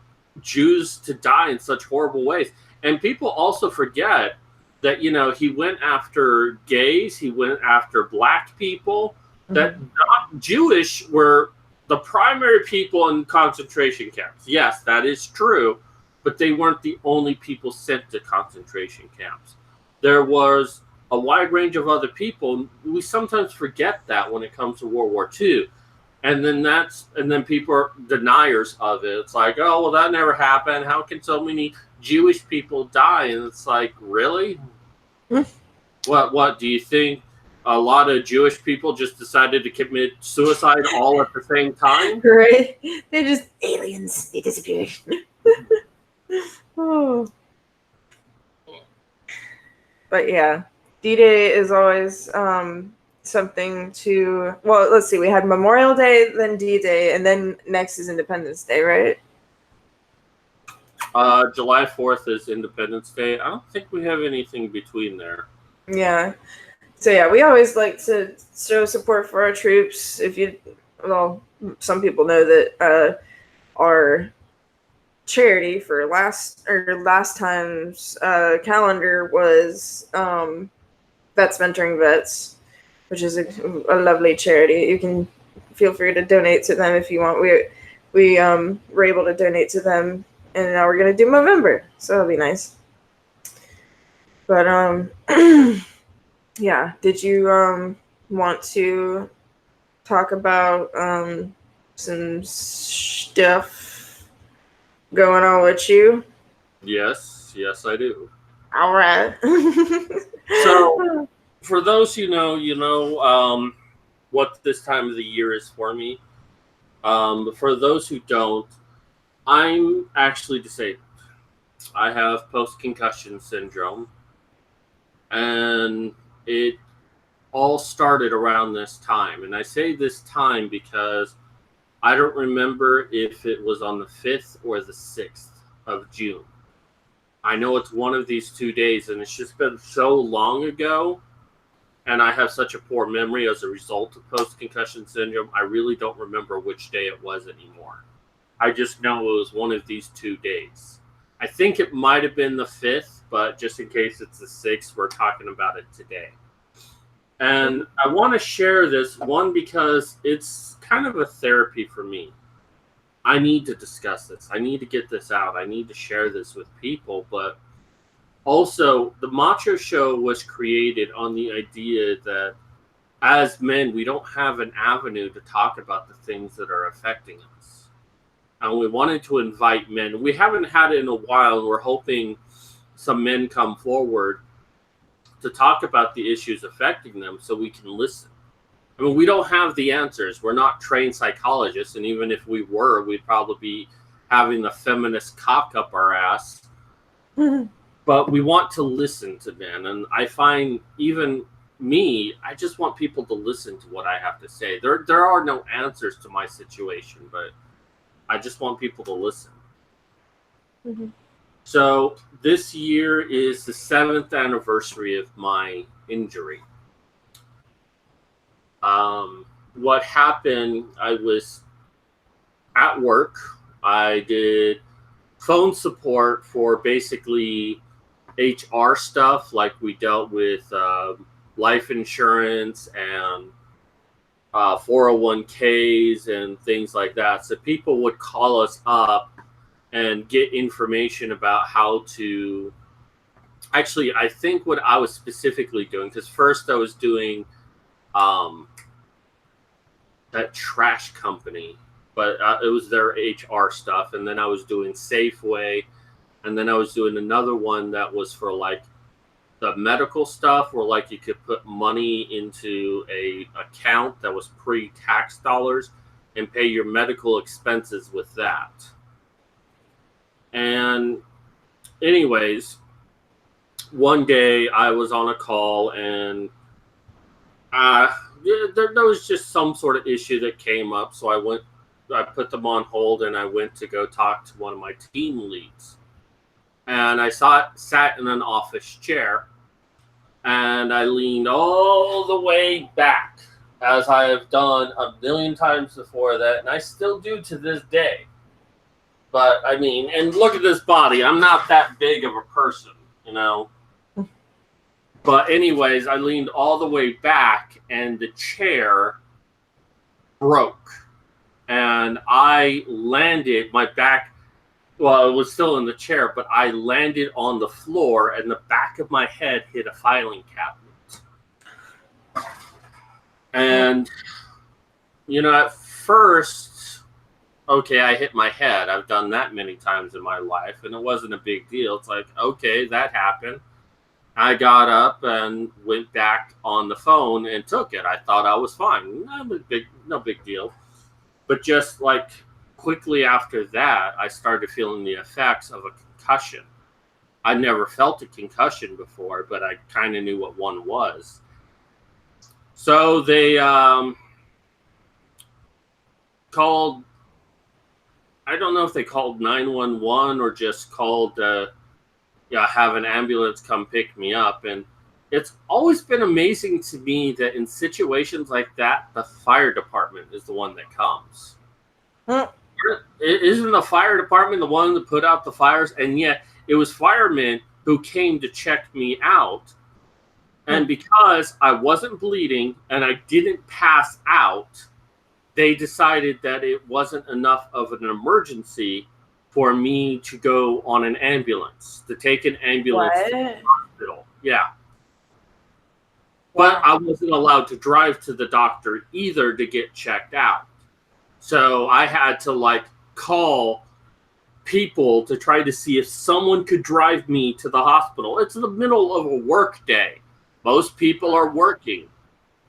Jews to die in such horrible ways. And people also forget that, you know, he went after gays, he went after black people, that not Jewish were the primary people in concentration camps. Yes, that is true, but they weren't the only people sent to concentration camps. There was a wide range of other people. We sometimes forget that when it comes to World War II. And then people are deniers of it. It's like, oh, well, that never happened. How can so many Jewish people die? And it's like, really? What do you think? A lot of Jewish people just decided to commit suicide all at the same time? Right? They're just aliens. They disappeared. Oh. But yeah, D-Day is always something to... Well, let's see. We had Memorial Day, then D-Day, and then next is Independence Day, right? July 4th is Independence Day. I don't think we have anything between there. Yeah. So yeah, we always like to show support for our troops. Some people know that our charity for last time's calendar was Vets Mentoring Vets, which is a lovely charity. You can feel free to donate to them if you want. We were able to donate to them, and now we're gonna do Movember, so that'll be nice. But yeah. Did you want to talk about some stuff going on with you? Yes, I do. All right. So, for those who know, what this time of the year is for me. For those who don't, I'm actually disabled. I have post-concussion syndrome, and it all started around this time. And I say this time because I don't remember if it was on the 5th or the 6th of June. I know it's one of these 2 days, and it's just been so long ago, and I have such a poor memory as a result of post-concussion syndrome. I really don't remember which day it was anymore. I just know it was one of these 2 days. I think it might have been the 5th, but just in case it's the 6th, we're talking about it today. And I want to share this, one, because it's kind of a therapy for me. I need to discuss this. I need to get this out. I need to share this with people. But also, the Macho Show was created on the idea that as men, we don't have an avenue to talk about the things that are affecting us. And we wanted to invite men. We haven't had it in a while. We're hoping some men come forward to talk about the issues affecting them so we can listen. I mean, we don't have the answers. We're not trained psychologists, and even if we were, we'd probably be having the feminist cock up our ass. But we want to listen to men, and I find even me, I just want people to listen to what I have to say. There are no answers to my situation, but I just want people to listen. Mm-hmm. So this year is the 7th anniversary of my injury. What happened, I was at work. I did phone support for basically HR stuff, like we dealt with life insurance and 401ks and things like that. So people would call us up and get information about how to... Actually, I think what I was specifically doing, because first I was doing that trash company, but it was their HR stuff, and then I was doing Safeway, and then I was doing another one that was for like the medical stuff, where like you could put money into a account that was pre-tax dollars and pay your medical expenses with that. And anyways, one day I was on a call, and there was just some sort of issue that came up. So I put them on hold, and I went to go talk to one of my team leads. And I sat in an office chair, and I leaned all the way back, as I have done a million times before that, and I still do to this day. But I mean, and look at this body. I'm not that big of a person, you know. But anyways, I leaned all the way back, and the chair broke. And I landed, my back, well, it was still in the chair, but I landed on the floor, and the back of my head hit a filing cabinet. And, you know, at first, okay, I hit my head. I've done that many times in my life, and it wasn't a big deal. It's like, okay, that happened. I got up and went back on the phone and took it. I thought I was fine. No big deal. But just like quickly after that, I started feeling the effects of a concussion. I never felt a concussion before, but I kind of knew what one was. So they called, I don't know if they called 911 or just called have an ambulance come pick me up. And it's always been amazing to me that in situations like that, the fire department is the one that comes. Isn't the fire department the one that put out the fires? And yet it was firemen who came to check me out. And because I wasn't bleeding and I didn't pass out, they decided that it wasn't enough of an emergency for me to go on an ambulance, to take an ambulance to the hospital. Yeah. But I wasn't allowed to drive to the doctor either to get checked out. So I had to like call people to try to see if someone could drive me to the hospital. It's in the middle of a work day. Most people are working.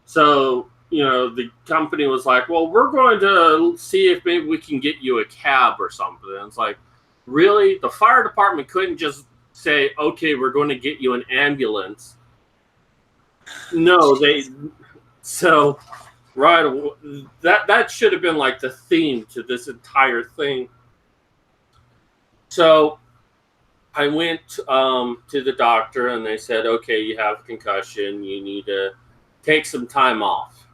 So, you know, the company was like, well, we're going to see if maybe we can get you a cab or something. And it's like, really? The fire department couldn't just say, okay, we're going to get you an ambulance. No, so right, that should have been like the theme to this entire thing. So I went to the doctor and they said, okay, you have a concussion. You need to take some time off.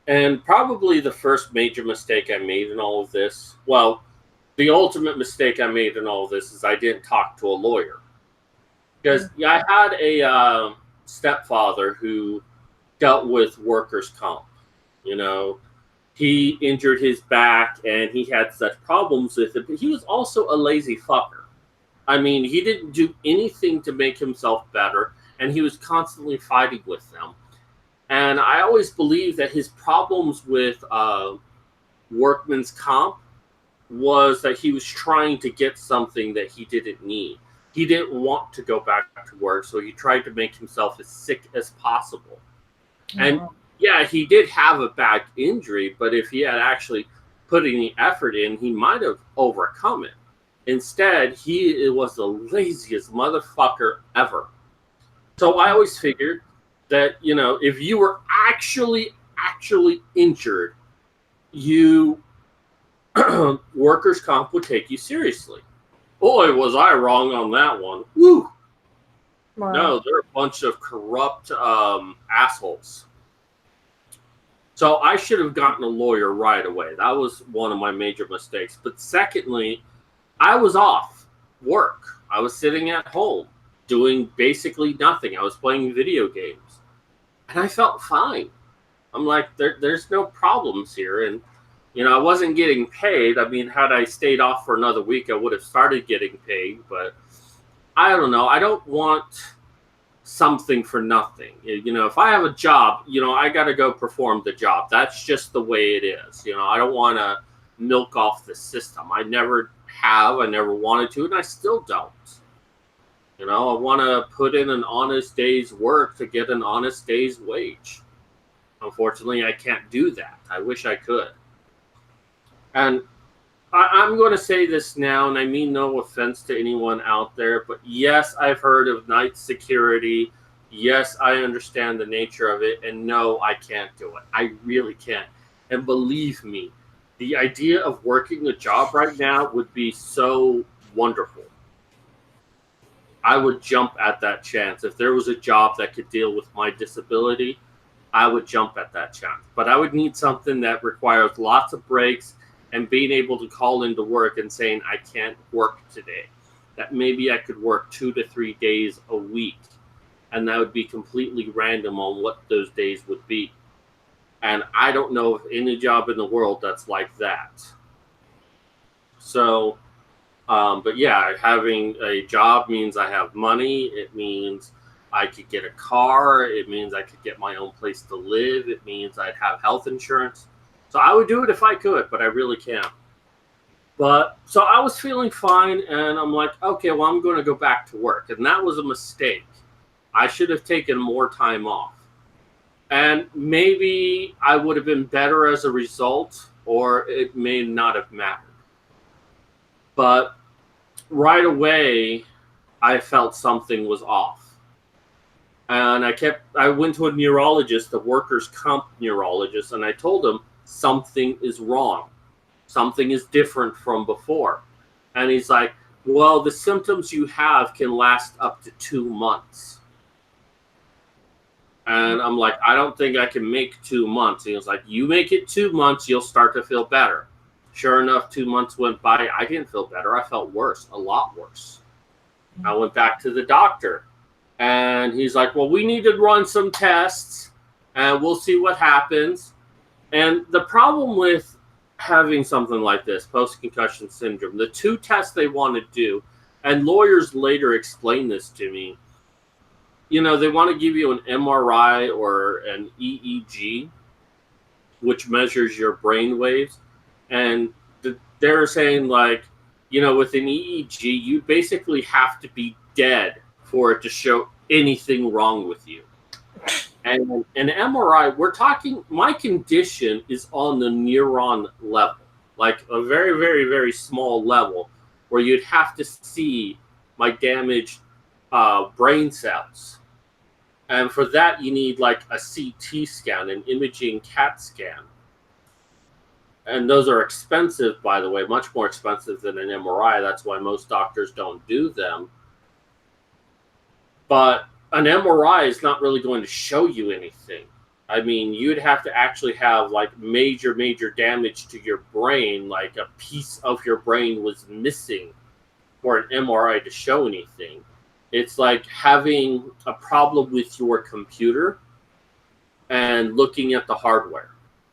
And probably the first major mistake I made in all of this, well, the ultimate mistake I made in all of this is I didn't talk to a lawyer. Because I had a stepfather who dealt with workers' comp. You know, he injured his back and he had such problems with it, but he was also a lazy fucker. I mean, he didn't do anything to make himself better, and he was constantly fighting with them. And I always believed that his problems with workman's comp was that he was trying to get something that he didn't need. He didn't want to go back to work, so he tried to make himself as sick as possible. And yeah, he did have a back injury, but if he had actually put any effort in, he might have overcome it. Instead, he was the laziest motherfucker ever. So I always figured that, you know, if you were actually injured, you workers' comp would take you seriously. Boy, was I wrong on that one. Woo! Wow. No, they're a bunch of corrupt assholes. So I should have gotten a lawyer right away. That was one of my major mistakes. But secondly, I was off work. I was sitting at home doing basically nothing. I was playing video games. And I felt fine. I'm like, there's no problems here. And you know, I wasn't getting paid. I mean, had I stayed off for another week, I would have started getting paid. But I don't know. I don't want something for nothing. You know, if I have a job, you know, I got to go perform the job. That's just the way it is. You know, I don't want to milk off the system. I never have. I never wanted to, and I still don't. You know, I want to put in an honest day's work to get an honest day's wage. Unfortunately, I can't do that. I wish I could. And I'm going to say this now, and I mean no offense to anyone out there, but yes, I've heard of night security. Yes, I understand the nature of it, and no, I can't do it. I really can't. And believe me, the idea of working a job right now would be so wonderful. I would jump at that chance. If there was a job that could deal with my disability, I would jump at that chance. But I would need something that requires lots of breaks and being able to call into work and saying, I can't work today. That maybe I could work 2 to 3 days a week. And that would be completely random on what those days would be. And I don't know of any job in the world that's like that. So, but yeah, having a job means I have money. It means I could get a car. It means I could get my own place to live. It means I'd have health insurance. So I would do it if I could, but I really can't. But so I was feeling fine, and I'm like, okay, well, I'm going to go back to work. And that was a mistake. I should have taken more time off. And maybe I would have been better as a result, or it may not have mattered. But right away, I felt something was off. And I went to a neurologist, a workers' comp neurologist, and I told him, something is wrong. Something is different from before. And he's like, well, the symptoms you have can last up to 2 months. And I'm like, I don't think I can make 2 months. And he was like, you make it 2 months, you'll start to feel better. Sure enough, 2 months went by. I didn't feel better. I felt worse, a lot worse. I went back to the doctor. And he's like, well, we need to run some tests, and we'll see what happens. And the problem with having something like this, post-concussion syndrome, the 2 tests they want to do, and lawyers later explained this to me, you know, they want to give you an MRI or an EEG, which measures your brain waves. And they're saying, like, you know, with an EEG, you basically have to be dead for it to show anything wrong with you. And an MRI, we're talking, my condition is on the neuron level, like a very, very, very small level, where you'd have to see my damaged brain cells. And for that, you need like a CT scan, an imaging CAT scan. And those are expensive, by the way, much more expensive than an MRI. That's why most doctors don't do them. But an MRI is not really going to show you anything. I mean, you'd have to actually have like major, major damage to your brain, like a piece of your brain was missing for an MRI to show anything. It's like having a problem with your computer and looking at the hardware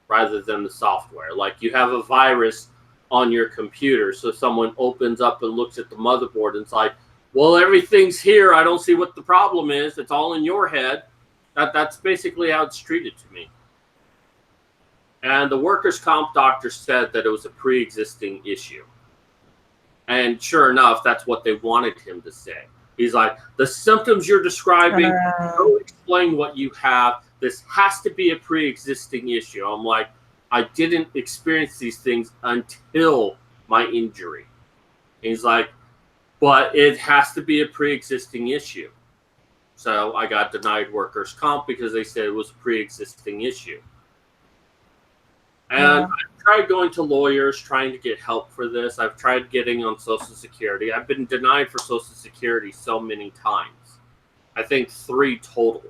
rather than the software. Like you have a virus on your computer, so someone opens up and looks at the motherboard and it's like, well, everything's here. I don't see what the problem is. It's all in your head. That's basically how it's treated to me. And the workers' comp doctor said that it was a pre-existing issue. And sure enough, that's what they wanted him to say. He's like, the symptoms you're describing don't explain what you have. This has to be a pre-existing issue. I'm like, I didn't experience these things until my injury. And he's like, but it has to be a pre-existing issue. So I got denied workers' comp because they said it was a pre-existing issue. And I've tried going to lawyers, trying to get help for this. I've tried getting on Social Security. I've been denied for Social Security so many times. I think 3 total.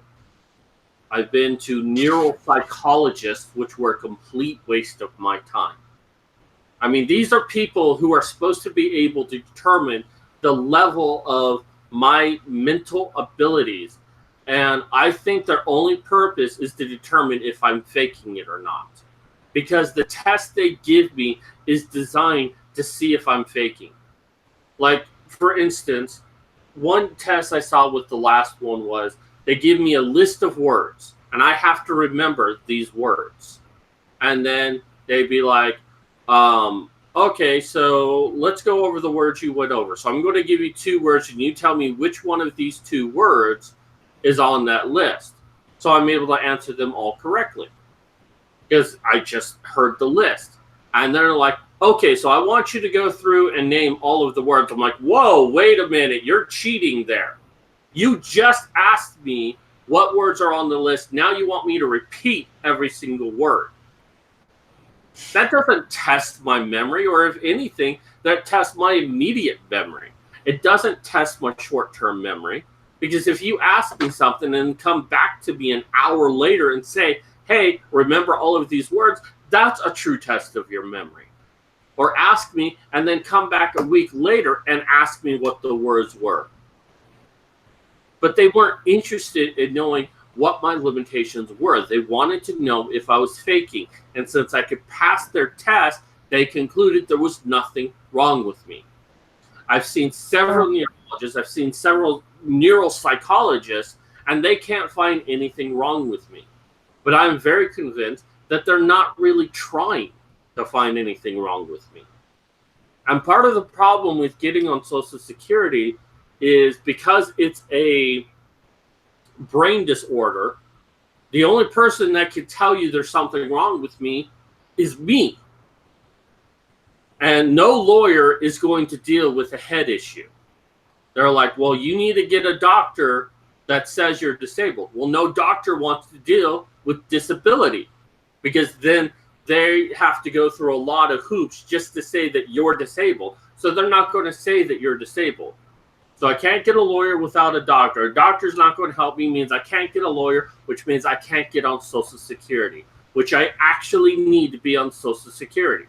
I've been to neuropsychologists, which were a complete waste of my time. I mean, these are people who are supposed to be able to determine the level of my mental abilities. And I think their only purpose is to determine if I'm faking it or not. Because the test they give me is designed to see if I'm faking. Like, for instance, one test I saw with the last one was they give me a list of words, and I have to remember these words. And then they'd be like, okay, so let's go over the words you went over. So I'm going to give you 2 words, and you tell me which one of these 2 words is on that list. So I'm able to answer them all correctly because I just heard the list. And they're like, okay, so I want you to go through and name all of the words. I'm like, whoa, wait a minute, you're cheating there. You just asked me what words are on the list. Now you want me to repeat every single word. That doesn't test my memory, or if anything, that tests my immediate memory. It doesn't test my short-term memory, because if you ask me something and come back to me an hour later and say, hey, remember all of these words, that's a true test of your memory. Or ask me and then come back a week later and ask me what the words were. But they weren't interested in knowing what my limitations were. They wanted to know if I was faking. And since I could pass their test, they concluded there was nothing wrong with me. I've seen several neurologists, I've seen several neuropsychologists, and they can't find anything wrong with me. But I'm very convinced that they're not really trying to find anything wrong with me. And part of the problem with getting on Social Security is because it's a brain disorder, the only person that can tell you there's something wrong with me is me. And no lawyer is going to deal with a head issue. They're like, well, you need to get a doctor that says you're disabled. Well, no doctor wants to deal with disability, because then they have to go through a lot of hoops just to say that you're disabled. So they're not going to say that you're disabled. So I can't get a lawyer without a doctor. A doctor's not going to help me means I can't get a lawyer, which means I can't get on Social Security, which I actually need to be on Social Security.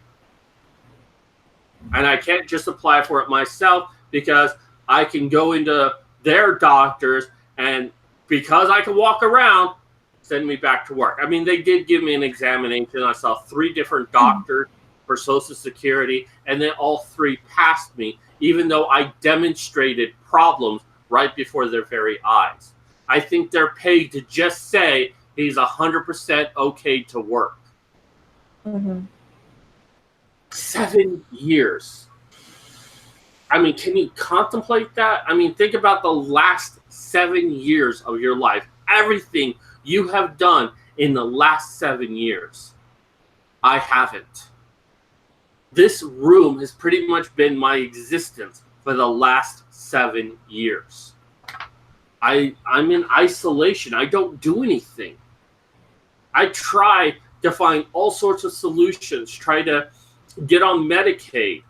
And I can't just apply for it myself because I can go into their doctors and because I can walk around, send me back to work. I mean, they did give me an examination. I saw 3 different doctors for Social Security, and then all 3 passed me, even though I demonstrated problems right before their very eyes. I think they're paid to just say he's 100% okay to work. 7 years. I mean, can you contemplate that? I mean, think about the last 7 years of your life. Everything you have done in the last 7 years. I haven't. This room has pretty much been my existence for the last 7 years. I'm in isolation. I don't do anything. I try to find all sorts of solutions, try to get on Medicaid.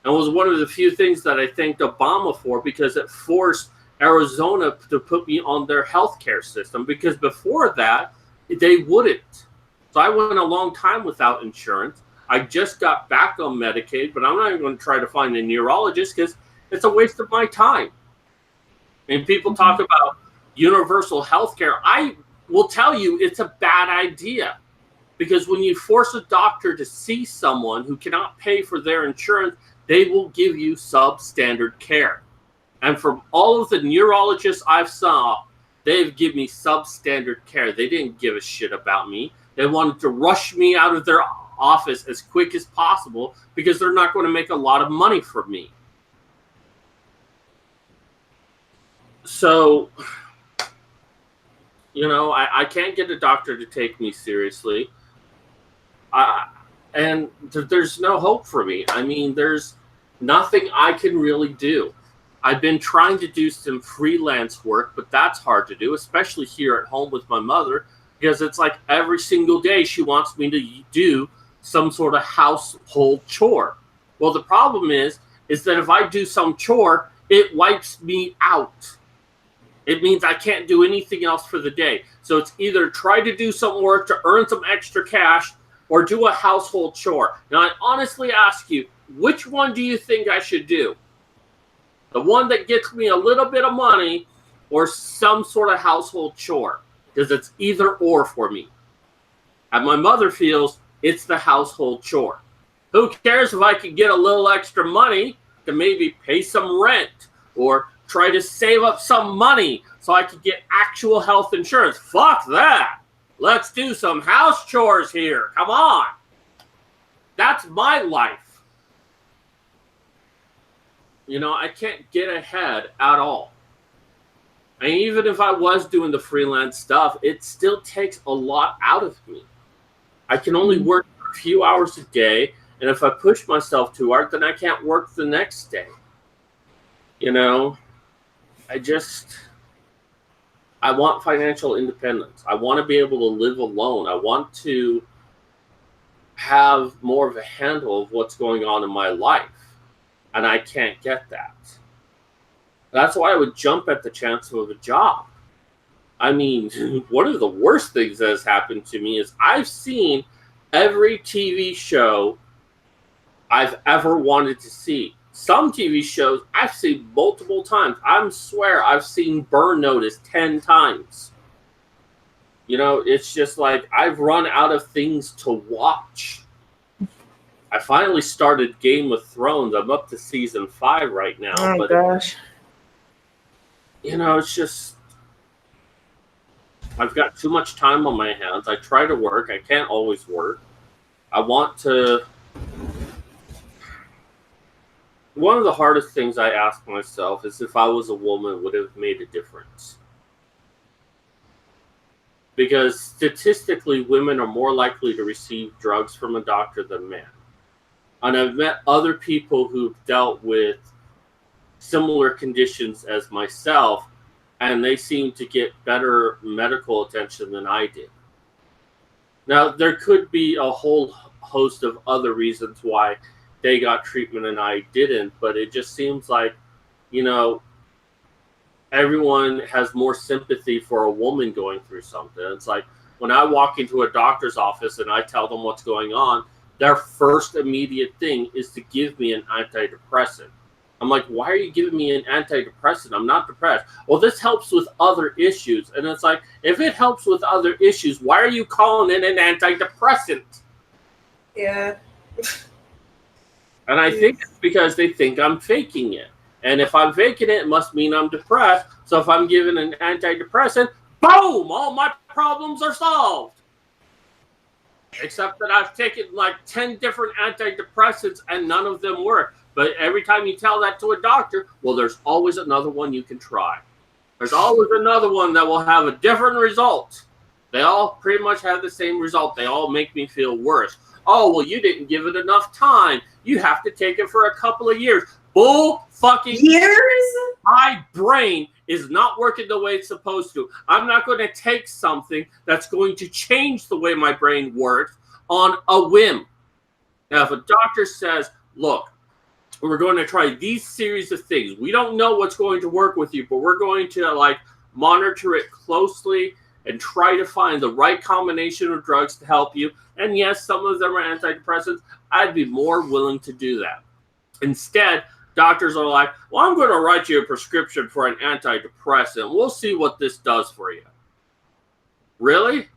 And it was one of the few things that I thanked Obama for because it forced Arizona to put me on their healthcare system because before that, they wouldn't. So I went a long time without insurance. I just got back on Medicaid, but I'm not even going to try to find a neurologist because it's a waste of my time. And people talk about universal healthcare. I will tell you it's a bad idea because when you force a doctor to see someone who cannot pay for their insurance, they will give you substandard care. And from all of the neurologists I've saw, they've given me substandard care. They didn't give a shit about me. They wanted to rush me out of their office as quick as possible because they're not going to make a lot of money from me. So, you know, I can't get a doctor to take me seriously. And there's no hope for me. I mean, there's nothing I can really do. I've been trying to do some freelance work, but that's hard to do, especially here at home with my mother, because it's like every single day she wants me to do some sort of household chore. Well, the problem is that if I do some chore, it wipes me out. It means I can't do anything else for the day. So it's either try to do some work to earn some extra cash or do a household chore. Now, I honestly ask you, which one do you think I should do? The one that gets me a little bit of money or some sort of household chore? Because it's either or for me. And my mother feels it's the household chore. Who cares if I can get a little extra money to maybe pay some rent or try to save up some money so I can get actual health insurance? Fuck that. Let's do some house chores here. Come on. That's my life. You know, I can't get ahead at all. And even if I was doing the freelance stuff, it still takes a lot out of me. I can only work a few hours a day, and if I push myself too hard, then I can't work the next day. You know, I want financial independence. I want to be able to live alone. I want to have more of a handle of what's going on in my life. And I can't get that. That's why I would jump at the chance of a job. I mean, one of the worst things that has happened to me is I've seen every TV show I've ever wanted to see. Some TV shows I've seen multiple times. I swear I've seen Burn Notice 10 times. You know, it's just like I've run out of things to watch. I finally started Game of Thrones. I'm up to season 5 right now. Oh, but gosh. You know, it's just I've got too much time on my hands. I try to work. I can't always work. I want to... One of the hardest things I ask myself is if I was a woman, would it have made a difference? Because statistically, women are more likely to receive drugs from a doctor than men. And I've met other people who've dealt with similar conditions as myself, and they seem to get better medical attention than I did. Now, there could be a whole host of other reasons why they got treatment and I didn't. But it just seems like, you know, everyone has more sympathy for a woman going through something. It's like when I walk into a doctor's office and I tell them what's going on, their first immediate thing is to give me an antidepressant. I'm like, why are you giving me an antidepressant? I'm not depressed. Well, this helps with other issues. And it's like, if it helps with other issues, why are you calling it an antidepressant? Yeah. And I think it's because they think I'm faking it. And if I'm faking it, it must mean I'm depressed. So if I'm given an antidepressant, boom, all my problems are solved. Except that I've taken like 10 different antidepressants and none of them work. But every time you tell that to a doctor, well, there's always another one you can try. There's always another one that will have a different result. They all pretty much have the same result. They all make me feel worse. Oh, well, you didn't give it enough time. You have to take it for a couple of years. Bull fucking years? My brain is not working the way it's supposed to. I'm not going to take something that's going to change the way my brain works on a whim. Now, if a doctor says, look, we're going to try these series of things. We don't know what's going to work with you, but we're going to like monitor it closely and try to find the right combination of drugs to help you. And yes, some of them are antidepressants. I'd be more willing to do that. Instead, doctors are like, well, I'm going to write you a prescription for an antidepressant. We'll see what this does for you. Really?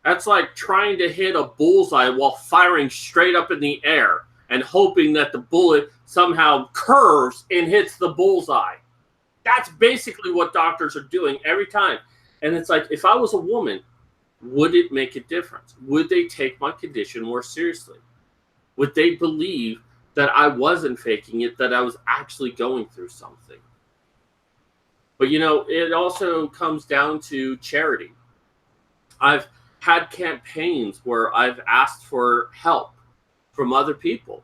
That's like trying to hit a bullseye while firing straight up in the air and hoping that the bullet somehow curves and hits the bullseye. That's basically what doctors are doing every time. And it's like, if I was a woman, would it make a difference? Would they take my condition more seriously? Would they believe that I wasn't faking it, that I was actually going through something? But, you know, it also comes down to charity. I've had campaigns where I've asked for help from other people.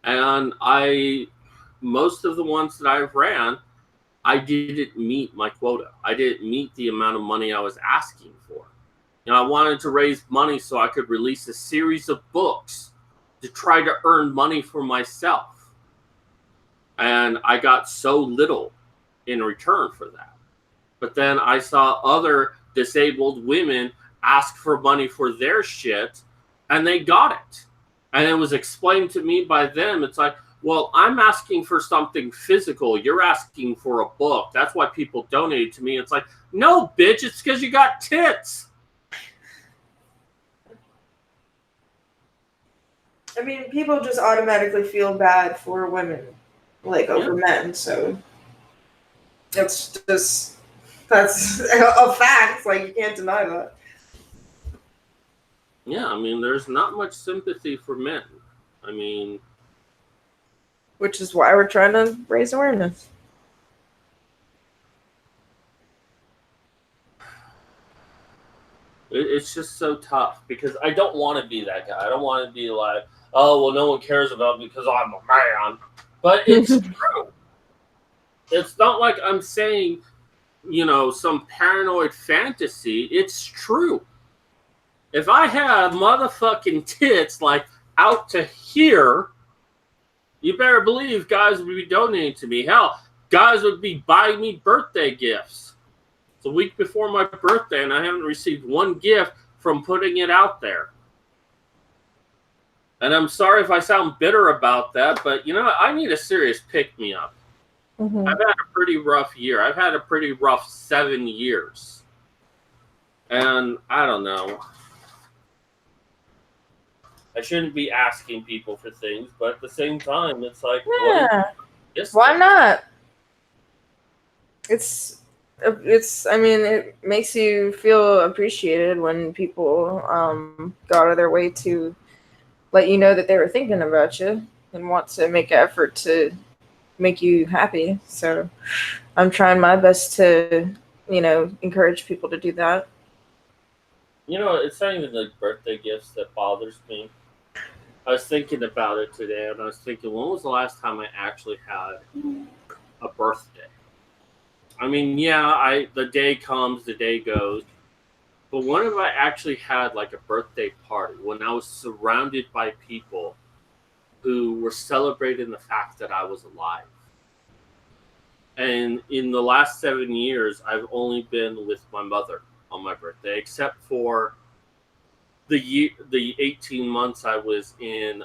And most of the ones that I've ran, I didn't meet my quota. I didn't meet the amount of money I was asking for. You know, I wanted to raise money so I could release a series of books to try to earn money for myself. And I got so little in return for that. But then I saw other disabled women ask for money for their shit, and they got it. And it was explained to me by them. It's like, well, I'm asking for something physical. You're asking for a book. That's why people donate to me. It's like, no, bitch, it's because you got tits. I mean, people just automatically feel bad for women, like over men. So that's a fact. Like, you can't deny that. Yeah, I mean, there's not much sympathy for men. I mean, which is why we're trying to raise awareness. It's just so tough because I don't want to be that guy. I don't want to be like, oh, well, no one cares about me because I'm a man. But it's true. It's not like I'm saying, you know, some paranoid fantasy. It's true. If I had motherfucking tits like out to here, you better believe guys would be donating to me. Hell, guys would be buying me birthday gifts. It's a week before my birthday, and I haven't received one gift from putting it out there. And I'm sorry if I sound bitter about that, but, you know, I need a serious pick-me-up. Mm-hmm. I've had a pretty rough year. I've had a pretty rough 7 years. And I don't know. I shouldn't be asking people for things, but at the same time, it's like, yeah, why not? I mean, it makes you feel appreciated when people go out of their way to let you know that they were thinking about you and want to make an effort to make you happy. So I'm trying my best to, you know, encourage people to do that. You know, it's not even the birthday gifts that bothers me. I was thinking about it today, and I was thinking, when was the last time I actually had a birthday? I mean, yeah, the day comes, the day goes. But when have I actually had like a birthday party when I was surrounded by people who were celebrating the fact that I was alive. And in the last 7 years, I've only been with my mother on my birthday, except for the 18 months I was in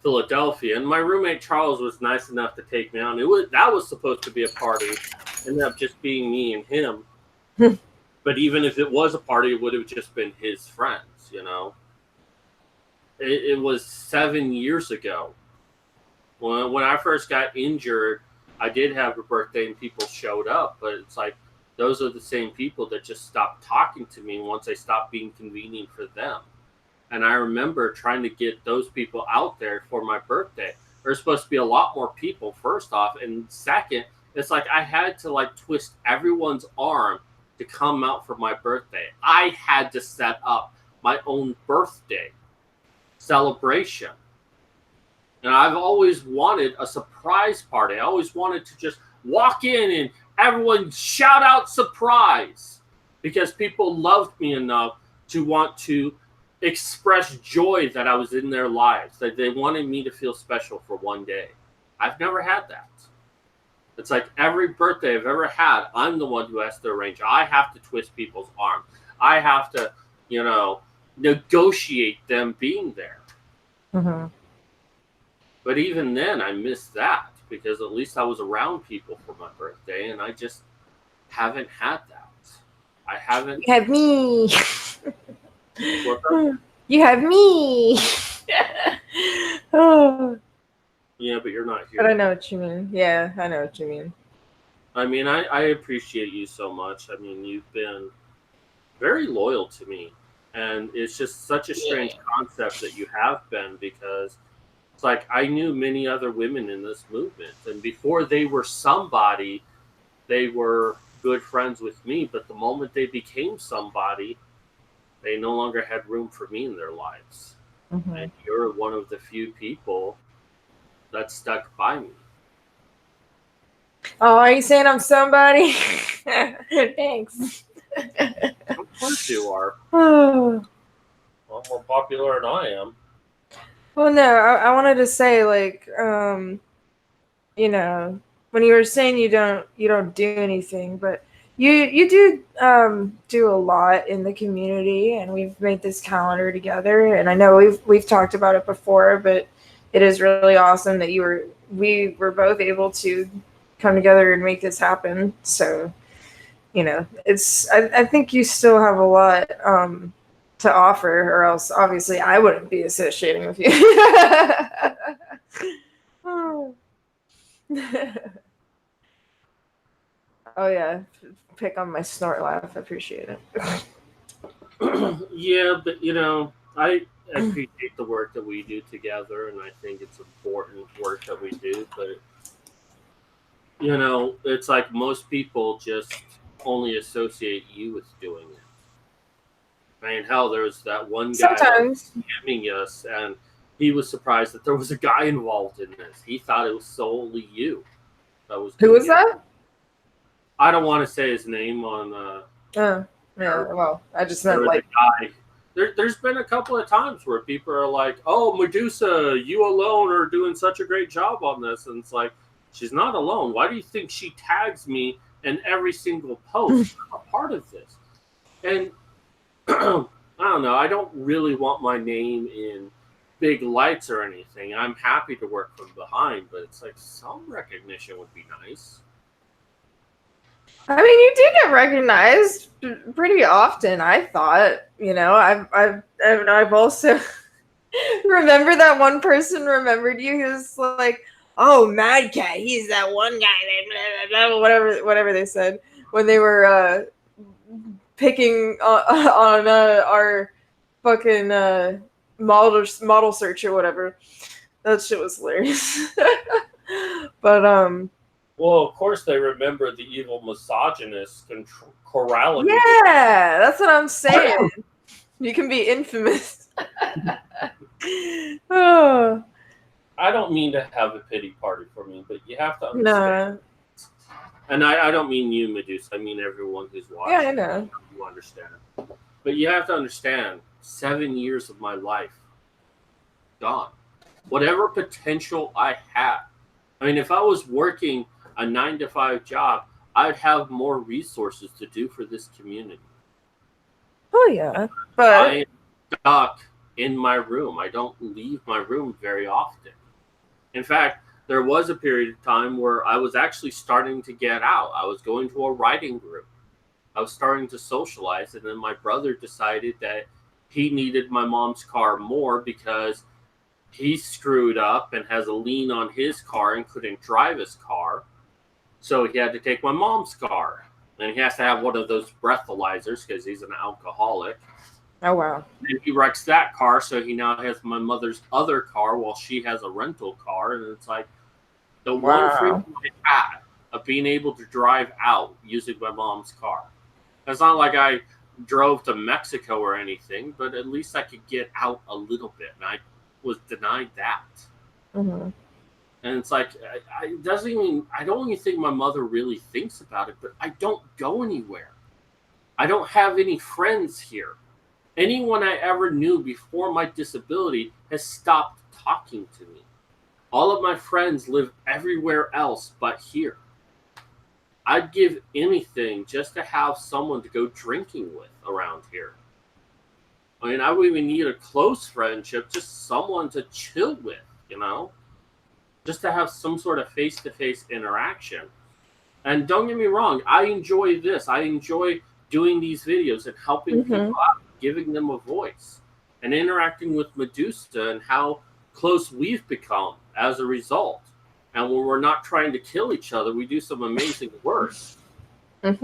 Philadelphia. And my roommate Charles was nice enough to take me out. That was supposed to be a party. Ended up just being me and him. But even if it was a party, it would have just been his friends, you know. It was 7 years ago. When I first got injured, I did have a birthday and people showed up, but it's like those are the same people that just stopped talking to me once I stopped being convenient for them. And I remember trying to get those people out there for my birthday. There's supposed to be a lot more people, first off, and second, it's like I had to like twist everyone's arm to come out for my birthday. I had to set up my own birthday celebration. And I've always wanted a surprise party. I always wanted to just walk in and everyone shout out surprise, because people loved me enough to want to express joy that I was in their lives, that they wanted me to feel special for one day. I've never had that. It's like every birthday I've ever had, I'm the one who has to arrange. I have to twist people's arms. I have to, negotiate them being there. Mm-hmm. But even then, I missed that, because at least I was around people for my birthday, and I just haven't had that. I haven't. You have me. You have me. Oh. Yeah, but you're not here. But I know what you mean. Yeah, I know what you mean. I mean, I appreciate you so much. I mean, you've been very loyal to me. And it's just such a strange concept that you have been, because it's like I knew many other women in this movement. And before they were somebody, they were good friends with me. But the moment they became somebody, they no longer had room for me in their lives. Mm-hmm. And you're one of the few people that stuck by me. Oh, are you saying I'm somebody? Thanks. Of course you are. Well, more popular than I am. Well, no, I wanted to say, like, when you were saying you don't do anything, but you do do a lot in the community, and we've made this calendar together, and I know we've talked about it before, but it is really awesome that we were both able to come together and make this happen. So, I think you still have a lot to offer, or else obviously I wouldn't be associating with you. Oh yeah, pick on my snort laugh. I appreciate it. Yeah, but I appreciate the work that we do together, and I think it's important work that we do. But it's like most people just only associate you with doing it. I mean, hell, there was that one guy that was scamming us, and he was surprised that there was a guy involved in this. He thought it was solely you. Who was that? I don't want to say his name on. Oh, yeah. Well, I just meant like. Guy. There's been a couple of times where people are like, "Oh, Medusa, you alone are doing such a great job on this," and it's like, she's not alone. Why do you think she tags me in every single post? I'm a part of this, and. I don't know. I don't really want my name in big lights or anything. I'm happy to work from behind, but it's like some recognition would be nice. I mean, you do get recognized pretty often. I thought, I've also remember that one person remembered you. He was like, "Oh, Mad Cat, he's that one guy that blah, blah, blah," whatever they said when they were picking on our fucking model search or whatever. That shit was hilarious. But well, of course they remember the evil misogynist chorality. Yeah, that's what I'm saying. You can be infamous. Oh. I don't mean to have a pity party for me, but you have to understand. No. And I don't mean you, Medusa. I mean everyone who's watching. Yeah, I know. You understand. But you have to understand, 7 years of my life gone. Whatever potential I had. I mean, if I was working a 9-to-5 job, I'd have more resources to do for this community. Oh yeah, but I am stuck in my room. I don't leave my room very often. In fact, there was a period of time where I was actually starting to get out. I was going to a writing group. I was starting to socialize, and then my brother decided that he needed my mom's car more because he screwed up and has a lien on his car and couldn't drive his car. So he had to take my mom's car. And he has to have one of those breathalyzers because he's an alcoholic. Oh, wow. And he wrecks that car, so he now has my mother's other car while she has a rental car. And it's like the one freedom I had of being able to drive out using my mom's car. It's not like I drove to Mexico or anything, but at least I could get out a little bit. And I was denied that. Mm-hmm. And it's like, I don't even think my mother really thinks about it, but I don't go anywhere. I don't have any friends here. Anyone I ever knew before my disability has stopped talking to me. All of my friends live everywhere else but here. I'd give anything just to have someone to go drinking with around here. I mean, I would even need a close friendship, just someone to chill with, you know? Just to have some sort of face-to-face interaction. And don't get me wrong, I enjoy this. I enjoy doing these videos and helping people out, giving them a voice, and interacting with Medusa and how close we've become as a result. And when we're not trying to kill each other, we do some amazing work. I'm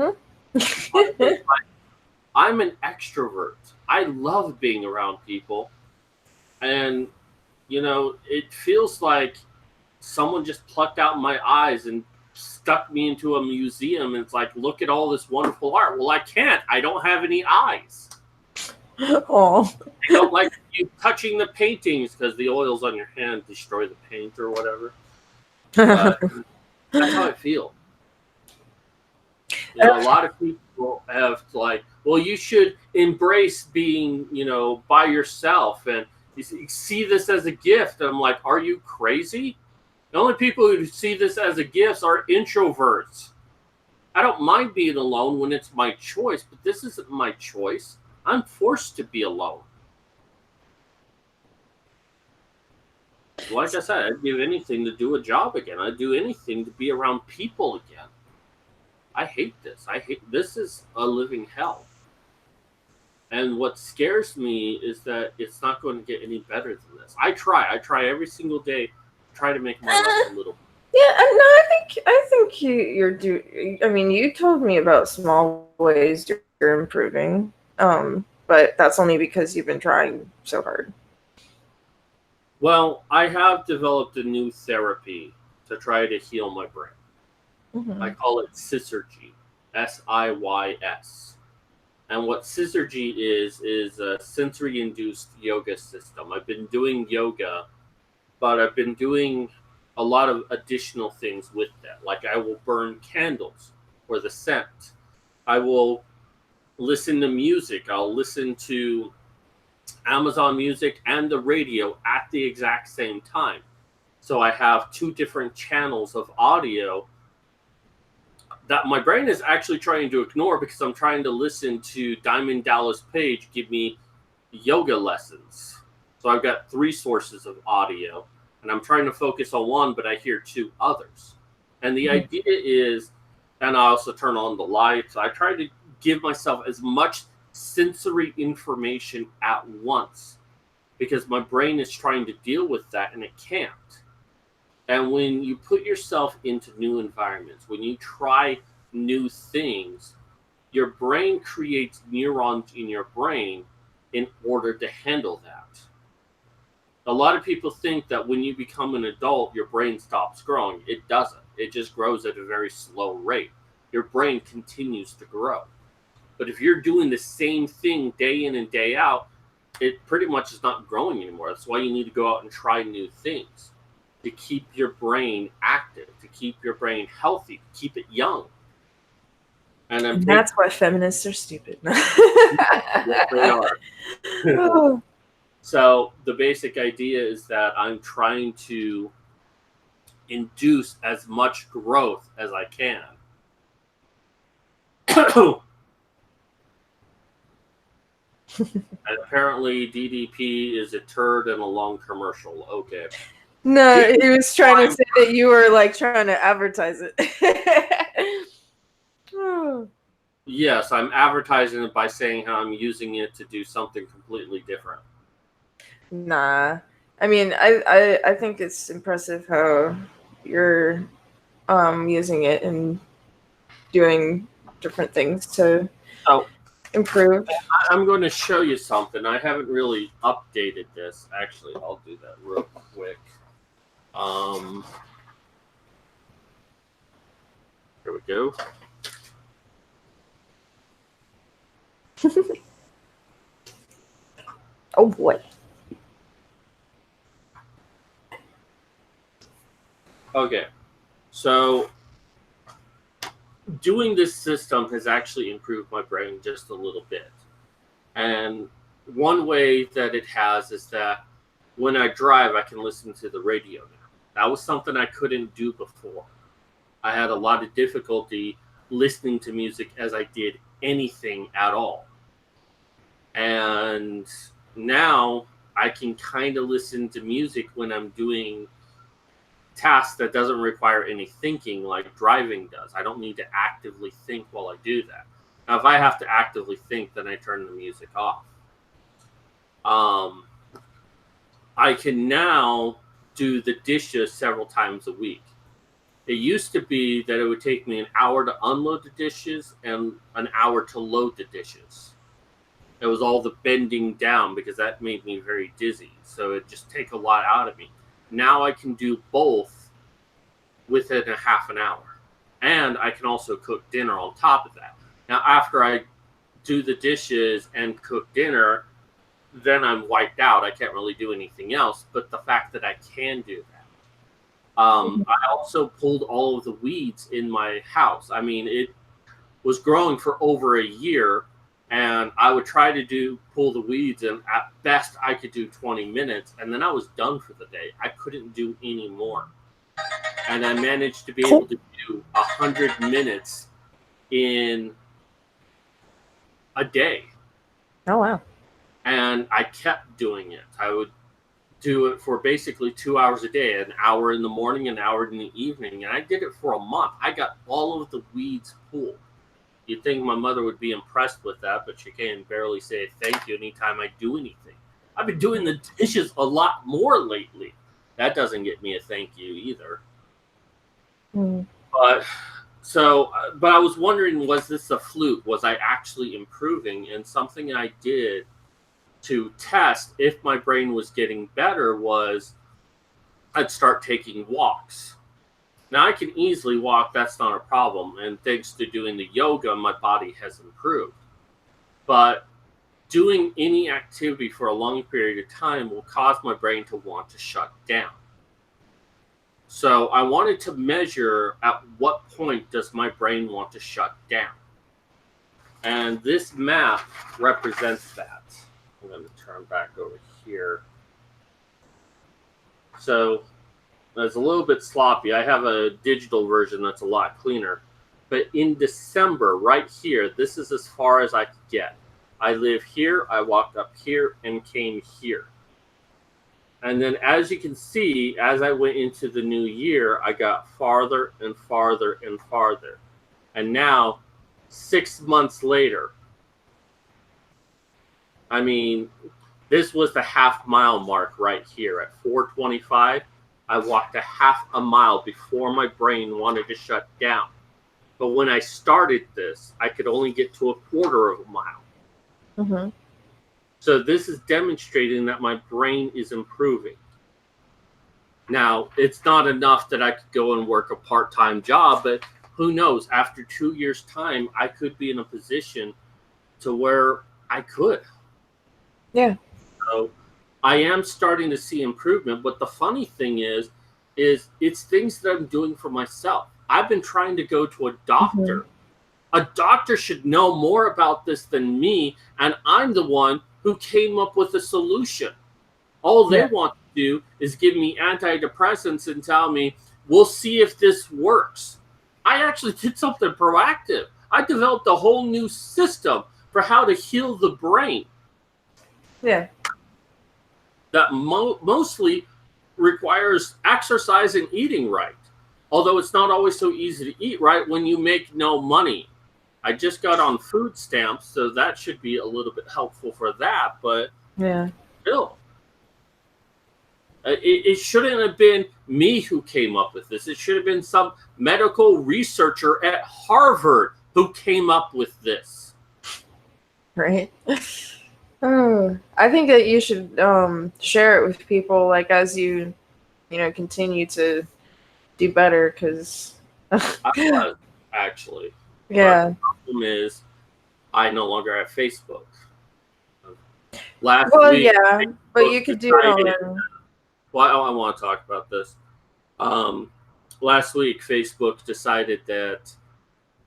an extrovert. I love being around people. And, you know, it feels like someone just plucked out my eyes and stuck me into a museum. And it's like, look at all this wonderful art. Well, I can't. I don't have any eyes. Oh. I don't like you touching the paintings because the oils on your hand destroy the paint or whatever. That's how I feel. You know, a lot of people have like, well, you should embrace being, you know, by yourself and you see this as a gift. I'm like, are you crazy? The only people who see this as a gift are introverts. I don't mind being alone when it's my choice, but this isn't my choice. I'm forced to be alone. Like I said, I'd give anything to do a job again. I'd do anything to be around people again. I hate this. This is a living hell. And what scares me is that it's not going to get any better than this. I try every single day, try to make my life a little. Yeah, no, I think you're I mean, you told me about small ways you're improving, but that's only because you've been trying so hard. Well, I have developed a new therapy to try to heal my brain. I call it Syzygy, SIYS. And what Syzygy is a sensory-induced yoga system. I've been doing yoga, but I've been doing a lot of additional things with that. Like I will burn candles for the scent. I will listen to music. I'll listen to Amazon Music and the radio at the exact same time. So I have two different channels of audio that my brain is actually trying to ignore because I'm trying to listen to Diamond Dallas Page give me yoga lessons. So I've got 3 sources of audio, and I'm trying to focus on one, but I hear 2 others. And the idea is, and I also turn on the lights, I try to give myself as much sensory information at once because my brain is trying to deal with that and it can't. And when you put yourself into new environments, when you try new things, your brain creates neurons in your brain in order to handle that. A lot of people think that when you become an adult, your brain stops growing. It doesn't. It just grows at a very slow rate. Your brain continues to grow. But if you're doing the same thing day in and day out, it pretty much is not growing anymore. That's why you need to go out and try new things to keep your brain active, to keep your brain healthy, to keep it young. And that's why feminists are stupid. Yes, they are. Oh. So the basic idea is that I'm trying to induce as much growth as I can. And apparently DDP is a turd and a long commercial. Okay. No, he was trying to say that you were like trying to advertise it. Yes, I'm advertising it by saying how I'm using it to do something completely different. Nah. I mean, I think it's impressive how you're using it and doing different things to improve. I'm going to show you something. I haven't really updated this. Actually, I'll do that real quick. Here we go. Oh boy. Okay, so doing this system has actually improved my brain just a little bit. And one way that it has is that when I drive, I can listen to the radio now. That was something I couldn't do before. I had a lot of difficulty listening to music as I did anything at all. And now I can kind of listen to music when I'm doing tasks that doesn't require any thinking like driving does. I don't need to actively think while I do that. Now, if I have to actively think, then I turn the music off. I can now do the dishes several times a week. It used to be that it would take me an hour to unload the dishes and an hour to load the dishes. It was all the bending down because that made me very dizzy. So it just take a lot out of me. Now I can do both within a half an hour. And I can also cook dinner on top of that. Now, after I do the dishes and cook dinner, then I'm wiped out. I can't really do anything else. But the fact that I can do that. I also pulled all of the weeds in my house. I mean, it was growing for over a year. And I would try to pull the weeds, and at best I could do 20 minutes, and then I was done for the day. I couldn't do any more. And I managed to be able to do 100 minutes in a day. Oh, wow. And I kept doing it. I would do it for basically 2 hours a day, an hour in the morning, an hour in the evening. And I did it for a month. I got all of the weeds pulled. You'd think my mother would be impressed with that, but she can barely say thank you anytime I do anything. I've been doing the dishes a lot more lately. That doesn't get me a thank you either. But I was wondering, was this a fluke? Was I actually improving? And something I did to test if my brain was getting better was I'd start taking walks. Now, I can easily walk. That's not a problem. And thanks to doing the yoga, my body has improved. But doing any activity for a long period of time will cause my brain to want to shut down. So I wanted to measure at what point does my brain want to shut down. And this map represents that. I'm going to turn back over here. So it's a little bit sloppy. I have a digital version that's a lot cleaner. But in December, right here, this is as far as I could get. I live here, I walked up here, and came here. And then as you can see, as I went into the new year, I got farther and farther and farther. And now, 6 months later, I mean, this was the half-mile mark right here at 4:25. I walked a half a mile before my brain wanted to shut down. But when I started this, I could only get to a quarter of a mile. Mm-hmm. So this is demonstrating that my brain is improving. Now, it's not enough that I could go and work a part-time job, but who knows? After 2 years' time, I could be in a position to where I could. Yeah. So I am starting to see improvement, but the funny thing is it's things that I'm doing for myself. I've been trying to go to a doctor. Mm-hmm. A doctor should know more about this than me, and I'm the one who came up with a solution. All they want to do is give me antidepressants and tell me, we'll see if this works. I actually did something proactive. I developed a whole new system for how to heal the brain. Yeah. That mostly requires exercise and eating right. Although it's not always so easy to eat right when you make no money. I just got on food stamps, so that should be a little bit helpful for that, but still. It shouldn't have been me who came up with this. It should have been some medical researcher at Harvard who came up with this. Right. I think that you should share it with people, like, as you continue to do better, because I was, actually. Yeah. But the problem is, I no longer have Facebook. Last week, yeah, but you could do it on. Well, I want to talk about this. Last week, Facebook decided that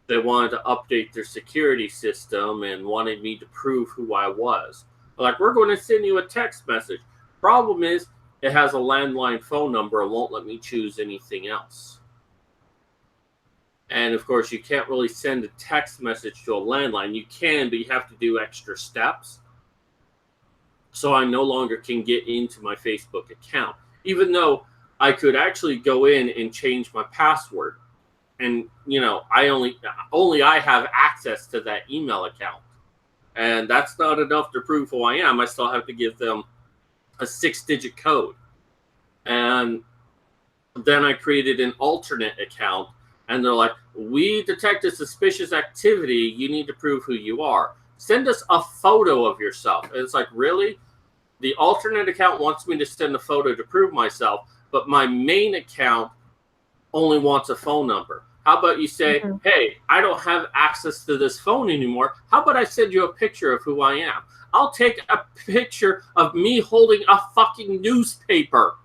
they wanted to update their security system and wanted me to prove who I was. Like, we're going to send you a text message. Problem is, it has a landline phone number and won't let me choose anything else. And of course, you can't really send a text message to a landline. You can, but you have to do extra steps. So I no longer can get into my Facebook account, even though I could actually go in and change my password. And, I only I have access to that email account. And that's not enough to prove who I am. I still have to give them a 6-digit code. And then I created an alternate account. And they're like, we detected suspicious activity. You need to prove who you are. Send us a photo of yourself. And it's like, really? The alternate account wants me to send a photo to prove myself, but my main account only wants a phone number. How about you say, hey, I don't have access to this phone anymore. How about I send you a picture of who I am? I'll take a picture of me holding a fucking newspaper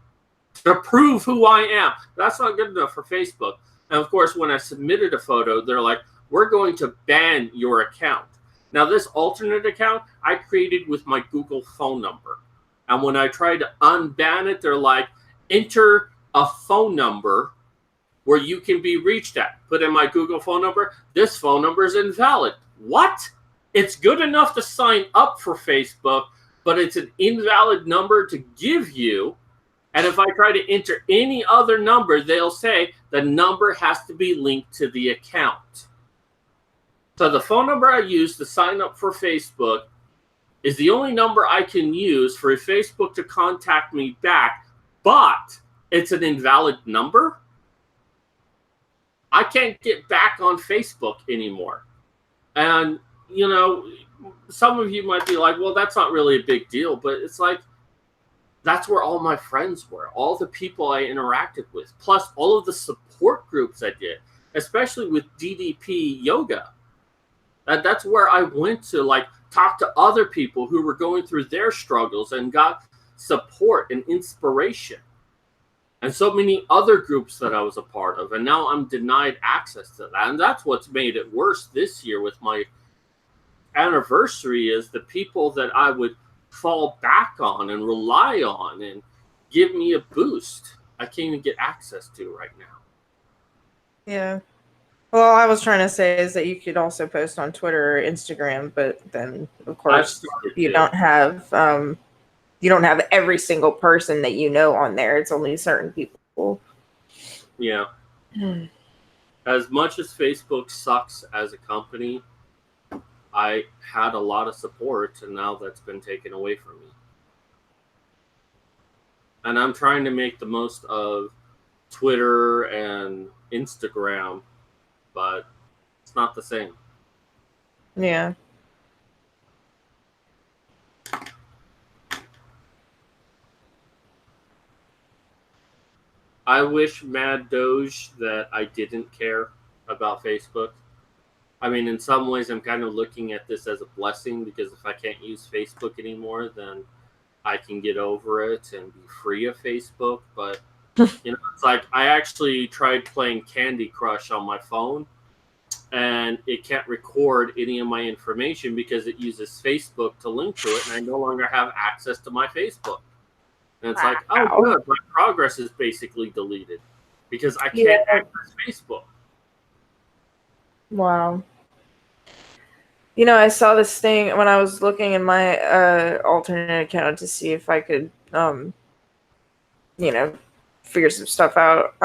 to prove who I am. That's not good enough for Facebook. And of course, when I submitted a photo, they're like, we're going to ban your account. Now, this alternate account I created with my Google phone number. And when I tried to unban it, they're like, enter a phone number where you can be reached at. Put in my Google phone number. This phone number is invalid. What? It's good enough to sign up for Facebook, but it's an invalid number to give you. And if I try to enter any other number, they'll say the number has to be linked to the account. So the phone number I use to sign up for Facebook is the only number I can use for Facebook to contact me back, but it's an invalid number. I can't get back on Facebook anymore. And, some of you might be like, well, that's not really a big deal, but it's like, that's where all my friends were, all the people I interacted with, plus all of the support groups I did, especially with DDP yoga. That's where I went to talk to other people who were going through their struggles and got support and inspiration. And so many other groups that I was a part of. And now I'm denied access to that. And that's what's made it worse this year with my anniversary, is the people that I would fall back on and rely on and give me a boost, I can't even get access to right now. Yeah. Well, I was trying to say is that you could also post on Twitter or Instagram, but then of course you don't have every single person that you know on there. It's only certain people. Yeah. As much as Facebook sucks as a company, I had a lot of support, and now that's been taken away from me. And I'm trying to make the most of Twitter and Instagram, but it's not the same. Yeah. I wish Mad Doge that I didn't care about Facebook. I mean, in some ways, I'm kind of looking at this as a blessing, because if I can't use Facebook anymore, then I can get over it and be free of Facebook. But, it's like I actually tried playing Candy Crush on my phone, and it can't record any of my information because it uses Facebook to link to it, and I no longer have access to my Facebook. And it's like, oh, good, my progress is basically deleted because I can't access Facebook. Wow. You know, I saw this thing when I was looking in my alternate account to see if I could, you know, figure some stuff out.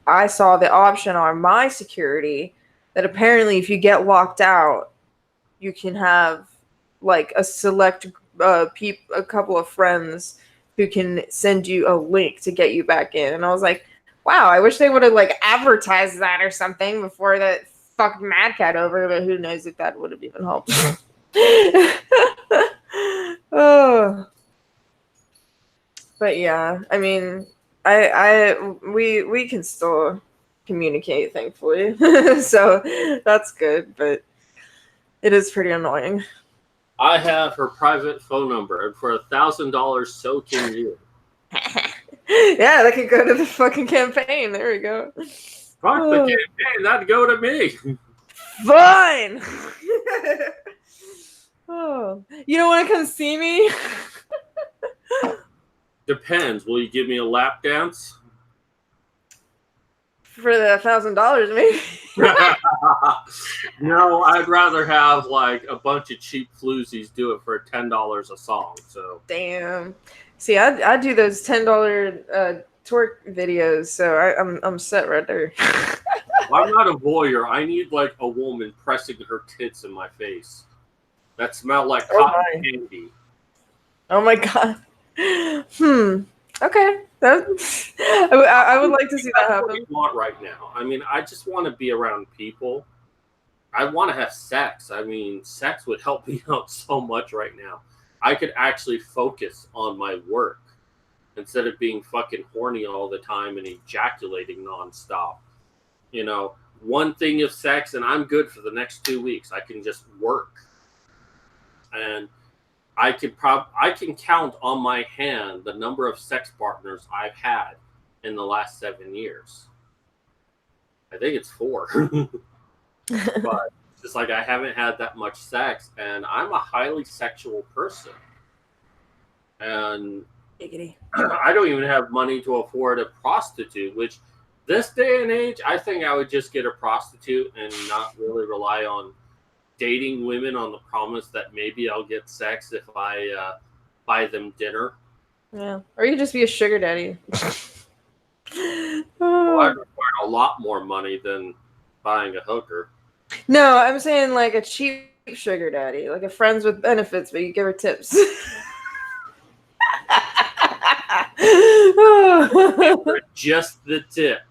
I saw the option on my security that apparently if you get locked out, you can have like a select a couple of friends who can send you a link to get you back in. And I was like, wow, I wish they would have like advertised that or something before that fucked Mad Cat over, but who knows if that would have even helped. Oh. But yeah, I mean, we can still communicate, thankfully. So that's good, but it is pretty annoying. I have her private phone number, and for $1,000, so can you. Yeah, that could go to the fucking campaign. There we go. Fuck the campaign, that'd go to me. Fine. Oh, you don't want to come see me? Depends. Will you give me a lap dance? For the $1,000, maybe. No, I'd rather have like a bunch of cheap floozies do it for $10 a song. So damn. See, I do those $10 twerk videos, so I'm set right there. Well, I'm not a voyeur. I need like a woman pressing her tits in my face that smell like cotton candy. Oh my god. Okay. I would like to see that happen. What I want right now. I mean, I just want to be around people. I want to have sex. I mean, sex would help me out so much right now. I could actually focus on my work instead of being fucking horny all the time and ejaculating nonstop. You know, one thing of sex and I'm good for the next 2 weeks. I can just work. And I can count on my hand the number of sex partners I've had in the last 7 years. I think it's 4. But it's just like I haven't had that much sex, and I'm a highly sexual person. And I don't even have money to afford a prostitute, which this day and age, I think I would just get a prostitute and not really rely on dating women on the promise that maybe I'll get sex if I buy them dinner. Yeah. Or you just be a sugar daddy. Well, I'd require a lot more money than buying a hooker. No, I'm saying like a cheap sugar daddy, like a friends with benefits, but you give her tips. Just the tip.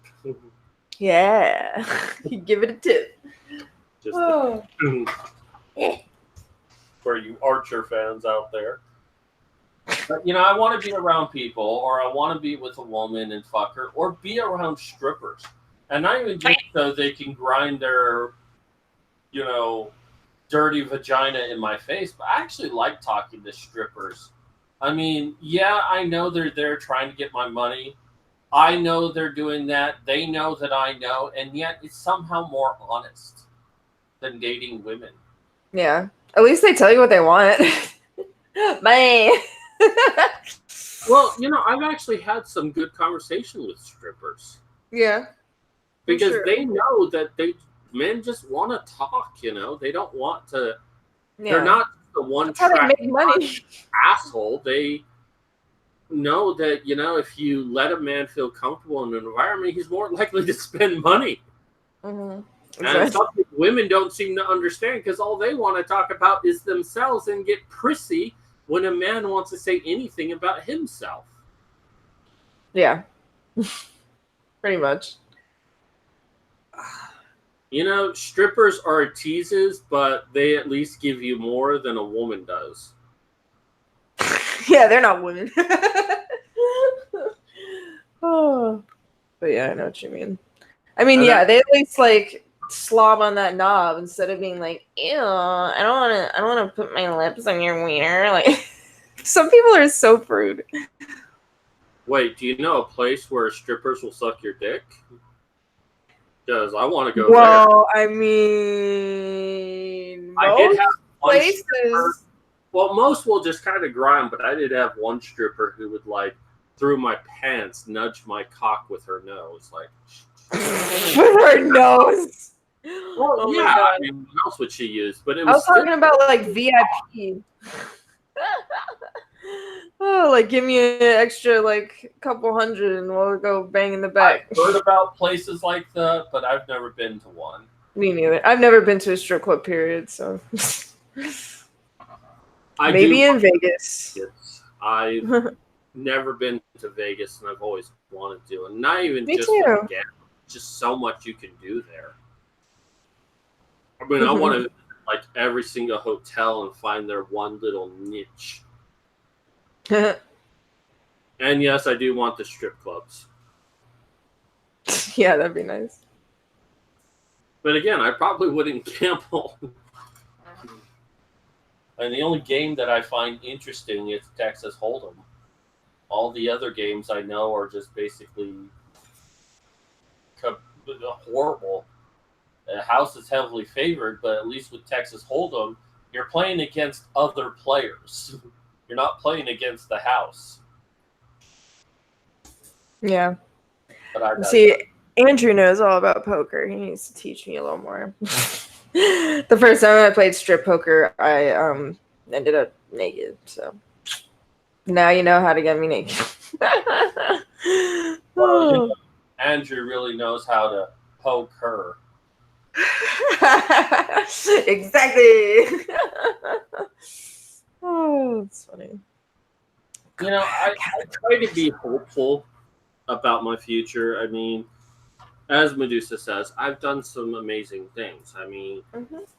Yeah. You give it a tip. Just for you Archer fans out there. But, you know, I want to be around people, or I want to be with a woman and fuck her, or be around strippers. And not even just so they can grind their, you know, dirty vagina in my face, but I actually like talking to strippers. I mean, yeah, I know they're there trying to get my money. I know they're doing that. They know that I know, and yet it's somehow more honest than dating women. Yeah. At least they tell you what they want. Bye. Well, you know, I've actually had some good conversation with strippers. Yeah. Because they know that men just want to talk, you know. They don't want to. Yeah. They're not the one track asshole. They know that, you know, if you let a man feel comfortable in an environment, he's more likely to spend money. Mm-hmm. Exactly. And some women don't seem to understand because all they want to talk about is themselves and get prissy when a man wants to say anything about himself. Yeah. Pretty much. You know, strippers are teases, but they at least give you more than a woman does. Yeah, they're not women. Oh. But yeah, I know what you mean. I mean, yeah, they at least like slob on that knob instead of being like, ew, I don't want to put my lips on your wiener. Like, some people are so prude. Wait, do you know a place where strippers will suck your dick? Because I want to go there. Well, I mean, I did have places. Well, most will just kind of grind, but I did have one stripper who would like through my pants, nudge my cock with her nose, like with her nose. Well, Oh yeah, my God. I mean, what else would she use? But it I was was talking about like VIP. Oh, like give me an extra like couple hundred and we'll go bang in the back. I've heard about places like that, but I've never been to one. Me neither. I've never been to a strip club, period. So maybe in Vegas. I've never been to Vegas, and I've always wanted to, and not even Me just too. for the gambling, just so much you can do there. I mean, I want to like every single hotel and find their one little niche. And yes, I do want the strip clubs. Yeah, that'd be nice. But again, I probably wouldn't gamble. And the only game that I find interesting is Texas Hold'em. All the other games I know are just basically horrible. The house is heavily favored, but at least with Texas Hold'em, you're playing against other players. You're not playing against the house. Yeah. See, Andrew knows all about poker. He needs to teach me a little more. The first time I played strip poker, I ended up naked. So now you know how to get me naked. Well, you know, Andrew really knows how to poke her. Exactly. Oh, it's funny. You know, I try to be hopeful about my future. I mean, as Medusa says, I've done some amazing things. I mean,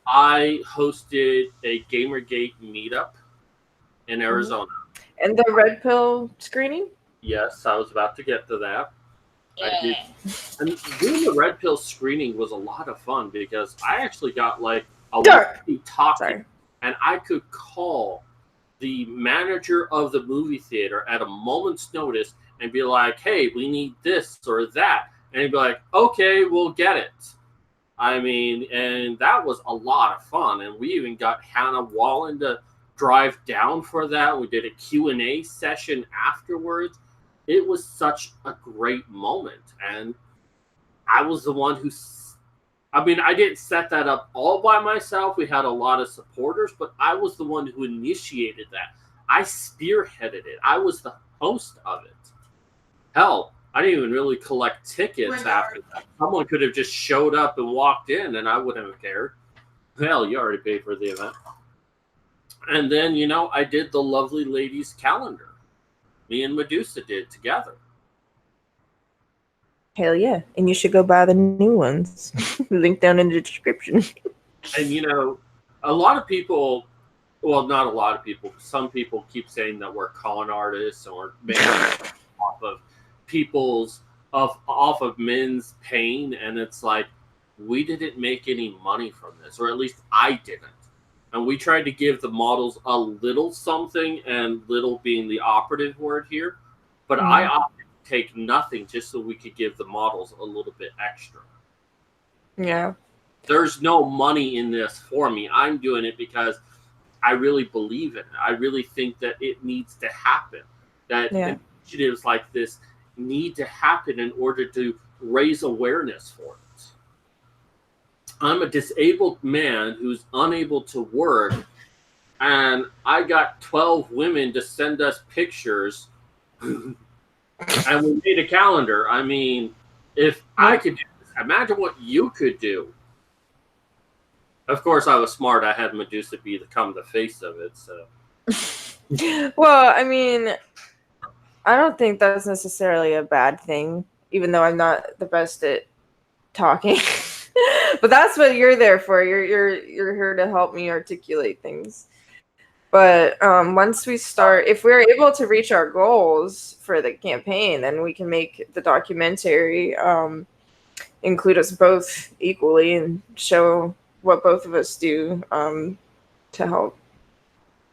I hosted a Gamergate meetup in Arizona. And the red pill screening? Yes, I was about to get to that. I did. And doing the red pill screening was a lot of fun because I actually got like a walkie-talkie, and I could call the manager of the movie theater at a moment's notice and be like, hey, we need this or that. And he'd be like, okay, we'll get it. I mean, and that was a lot of fun. And we even got Hannah Wallen to drive down for that. We did a Q&A session afterwards. It was such a great moment. And I was the one who, I mean, I didn't set that up all by myself. We had a lot of supporters, but I was the one who initiated that. I spearheaded it. I was the host of it. Hell, I didn't even really collect tickets after that. Someone could have just showed up and walked in, and I wouldn't have cared. Hell, you already paid for the event. And then, you know, I did the Lovely Ladies calendar. Me and Medusa did together. Hell yeah. And you should go buy the new ones. Link down in the description. And, you know, a lot of people, well, not a lot of people, some people keep saying that we're con artists or making off of people's, off of men's pain. And it's like, we didn't make any money from this, or at least I didn't. And we tried to give the models a little something, and little being the operative word here. But I opted to take nothing just so we could give the models a little bit extra. Yeah. There's no money in this for me. I'm doing it because I really believe in it. I really think that it needs to happen. That initiatives like this need to happen in order to raise awareness for it. I'm a disabled man who's unable to work, and I got 12 women to send us pictures, and we made a calendar. I mean, if I could do this, imagine what you could do. Of course, I was smart. I had Medusa become the face of it. So, well, I mean, I don't think that's necessarily a bad thing, even though I'm not the best at talking. But that's what you're there for. You're here to help me articulate things. But once we start, if we're able to reach our goals for the campaign, then we can make the documentary include us both equally and show what both of us do to help.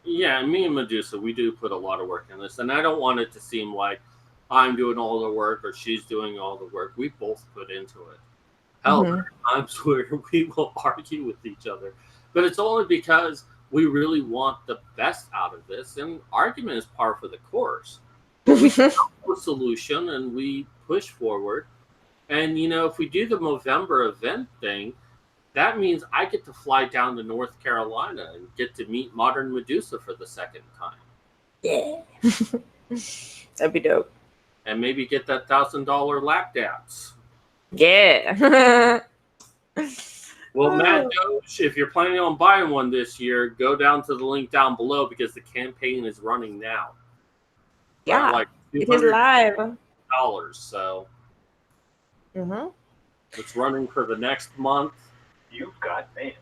Yeah, me and Medusa, we do put a lot of work in this, and I don't want it to seem like I'm doing all the work or she's doing all the work. We both put into it. Hell, there are times where we will argue with each other, but it's only because we really want the best out of this, and argument is par for the course. We can go solution and we push forward. And, you know, if we do the November event thing, that means I get to fly down to North Carolina and get to meet Modern Medusa for the second time. Yeah. That'd be dope. And maybe get that $1,000 lap dance. Yeah. Well, Matt Doge, if you're planning on buying one this year, go down to the link down below because the campaign is running now. Yeah, like it is live. So Mm-hmm. It's running for the next month. You've got mail.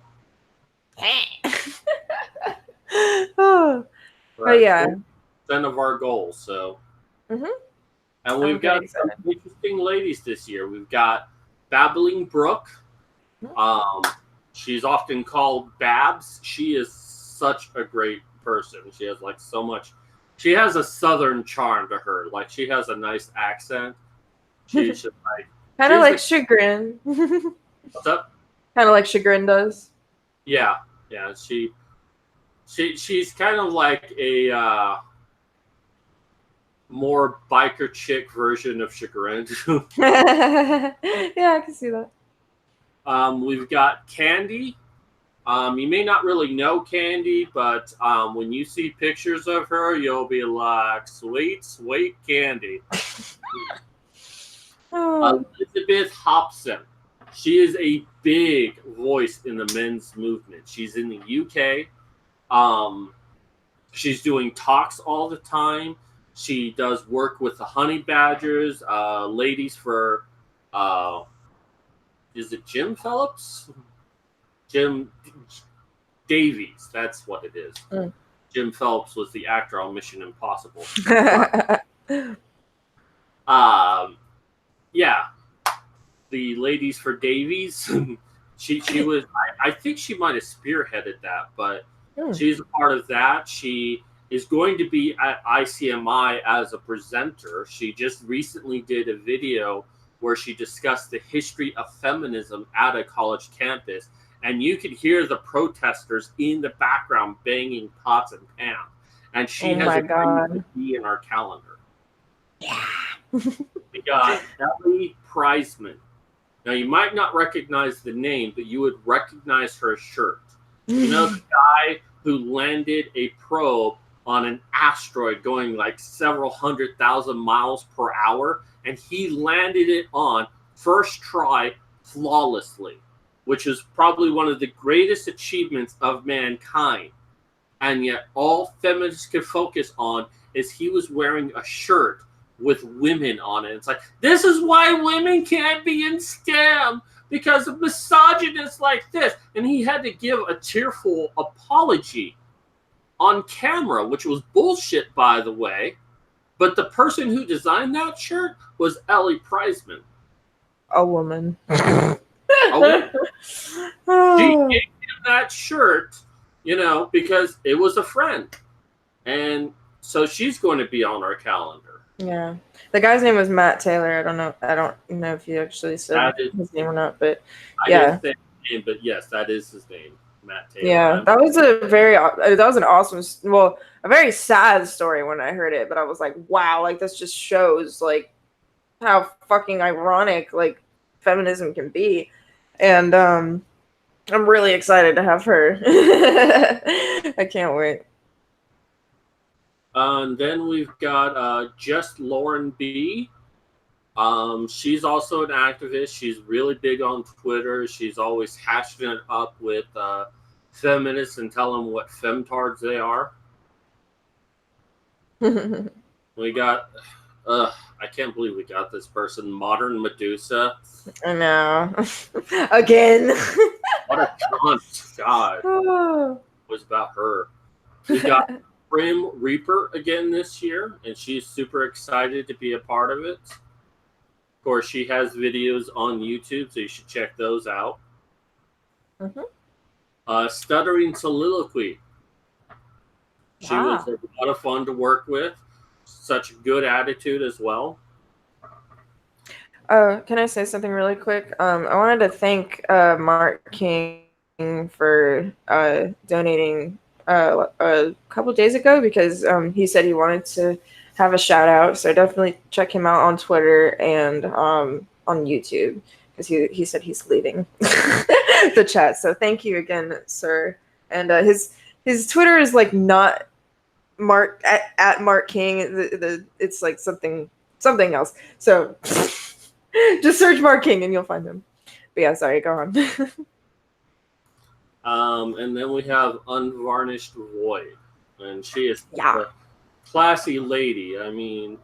Oh, but yeah. Percent of our goal. So, mm-hmm. And we've got some interesting ladies this year. We've got Babbling Brook. She's often called Babs. She is such a great person. She has like so much. She has a southern charm to her. Like she has a nice accent. She's just like kind of like Chagrin. What's up? Kind of like Chagrin does. Yeah. She's kind of like a more biker chick version of Chagrin. Yeah, I can see that. We've got Candy. You may not really know Candy, but when you see pictures of her, you'll be like, sweet, sweet Candy. Elizabeth Hobson. She is a big voice in the men's movement. She's in the UK. She's doing talks all the time. She does work with the Honey Badgers, ladies for, is it Jim Phillips? Jim Davies, that's what it is. Jim Phelps was the actor on Mission Impossible. Yeah, the ladies for Davies. she was. I think she might have spearheaded that, but she's a part of that. She is going to be at ICMI as a presenter. She just recently did a video where she discussed the history of feminism at a college campus. And you could hear the protesters in the background banging pots and pans. And she has agreed to be in our calendar. Yeah. We got Ellie Prizeman. Now, you might not recognize the name, but you would recognize her shirt. You know the guy who landed a probe on an asteroid going like several 100,000 miles per hour? And he landed it on first try flawlessly, which is probably one of the greatest achievements of mankind. And yet all feminists could focus on is he was wearing a shirt with women on it. It's like, this is why women can't be in STEM, because of misogynists like this. And he had to give a tearful apology on camera, which was bullshit, by the way. But the person who designed that shirt was Ellie Prizeman. A woman. She gave him that shirt, you know, because it was a friend. And so she's going to be on our calendar. Yeah. The guy's name was Matt Taylor. I don't know if you actually said his name or not, but yeah. I didn't say his name, but yes, that is his name. Matt Taylor. Yeah, that was an awesome, well, a very sad story when I heard it, but I was like, wow, like this just shows like how fucking ironic like feminism can be. And I'm really excited to have her. I can't wait. And then we've got Just Lauren B. She's also an activist. She's really big on Twitter. She's always hashing it up with feminists and telling them what femtards they are. We got, I can't believe we got this person, Modern Medusa. I know. Again. What a cunt. God. It was about her. We got Prim Reaper again this year, and she's super excited to be a part of it. Of course, she has videos on YouTube, so you should check those out. Stuttering Soliloquy. She was a lot of fun to work with. Such a good attitude as well. Can I say something really quick? I wanted to thank Mark King for donating a couple days ago, because he said he wanted to have a shout out. So definitely check him out on Twitter and on YouTube, because he said he's leaving the chat. So thank you again, sir. And his Twitter is like not Mark at Mark King. It's like something else. So just search Mark King and you'll find him. But yeah, sorry, go on. And then we have Unvarnished Void, and she is a classy lady. I mean,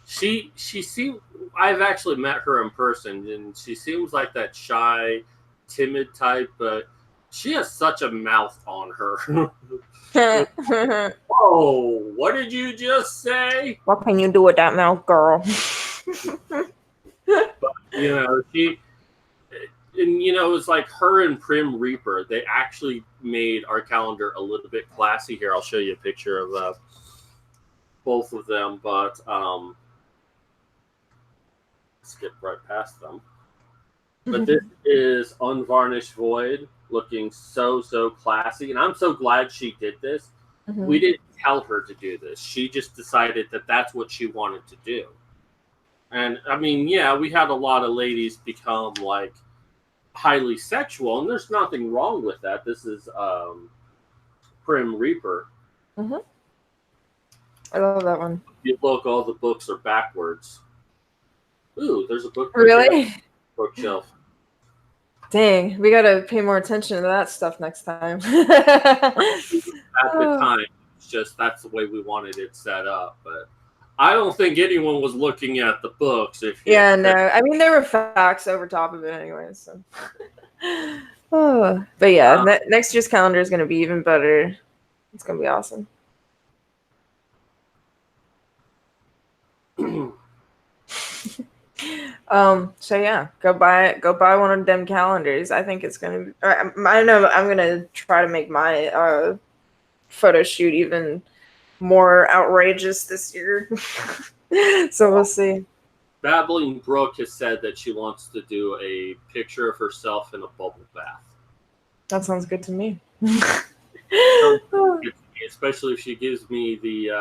she seems. I've actually met her in person, and she seems like that shy, timid type, but she has such a mouth on her. Oh, what did you just say? What can you do with that mouth, girl? But, you know, it's like her and Prim Reaper. They actually made our calendar a little bit classy. Here, I'll show you a picture of both of them. But skip right past them. But this is Unvarnished Void, looking so classy, and I'm so glad she did this. We didn't tell her to do this. She just decided that that's what she wanted to do. And I mean, yeah, we had a lot of ladies become like highly sexual, and there's nothing wrong with that. This is Prim Reaper. I love that one. If you look, all the books are backwards. Ooh, there's a book. Really? Bookshelf. Dang, we gotta pay more attention to that stuff next time. At the time, it's just that's the way we wanted it set up. But I don't think anyone was looking at the books. Yeah, no. I mean, there were facts over top of it anyway. So, but yeah, next year's calendar is gonna be even better. It's gonna be awesome. So yeah, go buy one of them calendars. I think it's gonna be, I know I'm gonna try to make my photo shoot even more outrageous this year. So we'll see. Babbling Brook has said that she wants to do a picture of herself in a bubble bath. That sounds good to me. Especially if she gives me the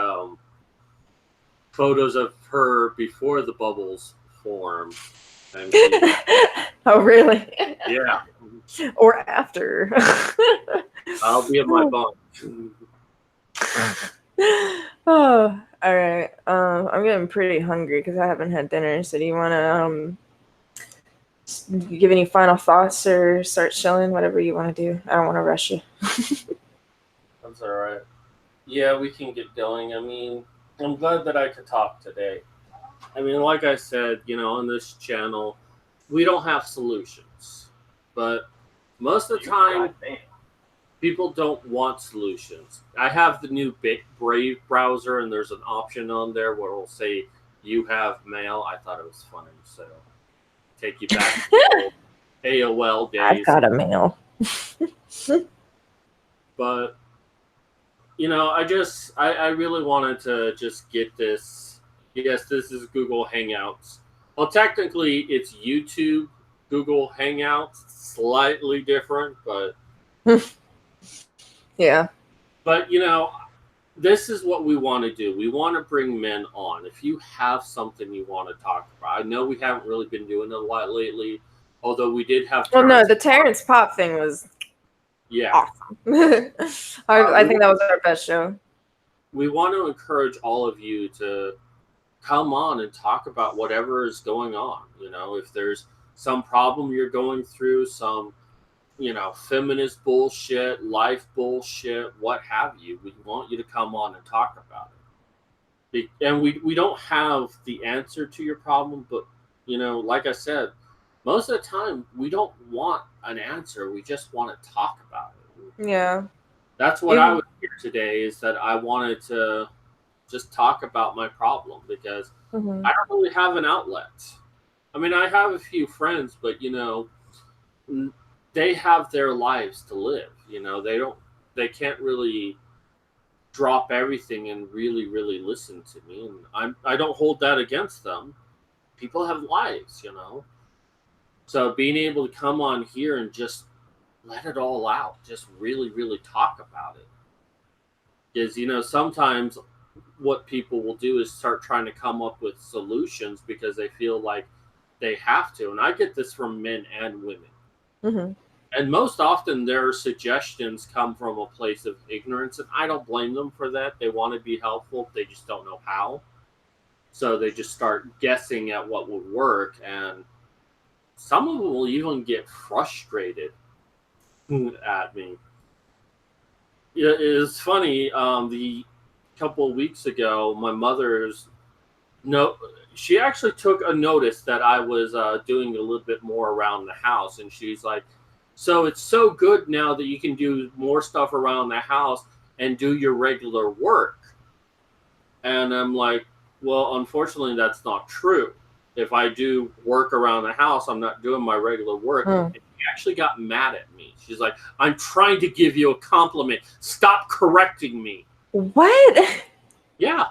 photos of her before the bubbles form. Oh, really? Yeah. Or after. I'll be in my bunk. Oh, all right. I'm getting pretty hungry because I haven't had dinner. So do you want to give any final thoughts or start chilling? Whatever you want to do. I don't want to rush you. That's all right. Yeah, we can get going. I mean, I'm glad that I could talk today. I mean, like I said, on this channel, we don't have solutions. But most of the time, people don't want solutions. I have the new Brave browser, and there's an option on there where it'll say, you have mail. I thought it was funny, so take you back to the AOL days. I've got a mail. But, I really wanted to just get this. Yes, this is Google Hangouts. Well, technically, it's YouTube Google Hangouts. Slightly different, but... Yeah. But, this is what we want to do. We want to bring men on. If you have something you want to talk about. I know we haven't really been doing it a lot lately, although we did have... Well, no, the Terrence Pop thing was awesome. I think that was our best show. We want to encourage all of you to come on and talk about whatever is going on. If there's some problem you're going through, some feminist bullshit, life bullshit, what have you. We want you to come on and talk about it. And we don't have the answer to your problem, but, like I said, most of the time we don't want an answer. We just want to talk about it. Yeah. That's what I was here today, is that I wanted to just talk about my problem because I don't really have an outlet. I mean, I have a few friends, but, they have their lives to live. They can't really drop everything and really, really listen to me. And I don't hold that against them. People have lives, So being able to come on here and just let it all out, just really, really talk about it. Because, sometimes what people will do is start trying to come up with solutions because they feel like they have to. And I get this from men and women. Mm-hmm. And most often their suggestions come from a place of ignorance, and I don't blame them for that. They want to be helpful, they just don't know how. So they just start guessing at what would work, and some of them will even get frustrated at me. It is funny. The couple of weeks ago, my mother's she actually took a notice that I was doing a little bit more around the house, and she's like, "So it's so good now that you can do more stuff around the house and do your regular work." And I'm like, "Well, unfortunately, that's not true. If I do work around the house, I'm not doing my regular work." And she actually got mad at me. She's like, "I'm trying to give you a compliment. Stop correcting me." What? Yeah.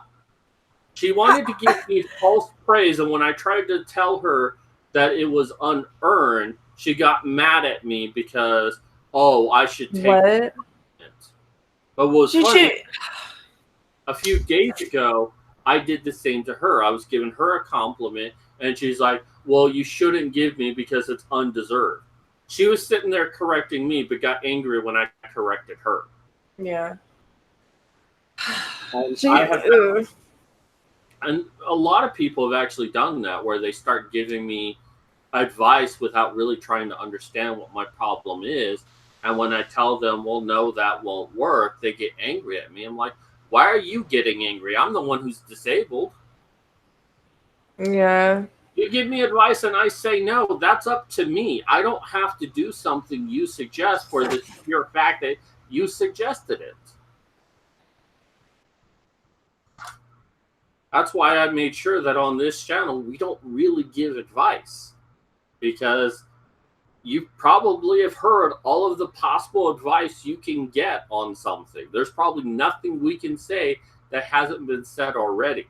She wanted to give me false praise, and when I tried to tell her that it was unearned, she got mad at me because, I should take it. But what was funny, a few days ago, I did the same to her. I was giving her a compliment, and she's like, "Well, you shouldn't give me because it's undeserved." She was sitting there correcting me, but got angry when I corrected her. Yeah. And a lot of people have actually done that, where they start giving me advice without really trying to understand what my problem is. And when I tell them, "Well, no, that won't work," they get angry at me. I'm like, "Why are you getting angry? I'm the one who's disabled." Yeah. You give me advice and I say no, that's up to me. I don't have to do something you suggest for the pure fact that you suggested it. That's why I made sure that on this channel we don't really give advice, because you probably have heard all of the possible advice you can get on something. There's probably nothing we can say that hasn't been said already.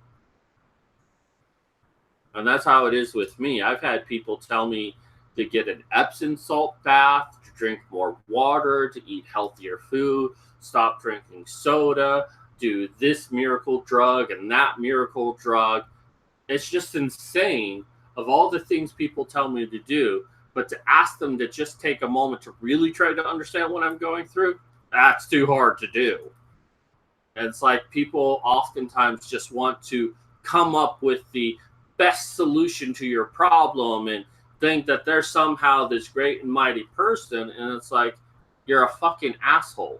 And that's how it is with me. I've had people tell me to get an Epsom salt bath, to drink more water, to eat healthier food, stop drinking soda, do this miracle drug and that miracle drug. It's just insane of all the things people tell me to do, but to ask them to just take a moment to really try to understand what I'm going through, that's too hard to do. And it's like people oftentimes just want to come up with the best solution to your problem and think that they're somehow this great and mighty person. And it's like, you're a fucking asshole.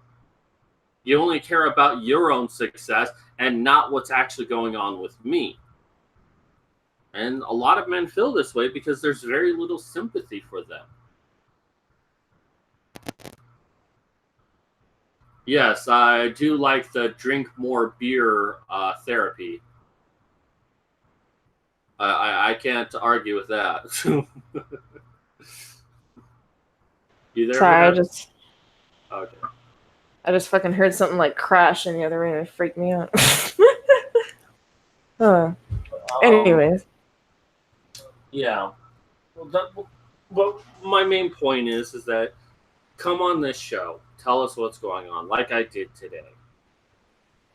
You only care about your own success and not what's actually going on with me. And a lot of men feel this way because there's very little sympathy for them. Yes, I do like the drink more beer therapy. I can't argue with that. You there? Sorry, Okay. I just fucking heard something like crash in the other room. It freaked me out. Anyways. Yeah. Well, my main point is that come on this show. Tell us what's going on, like I did today.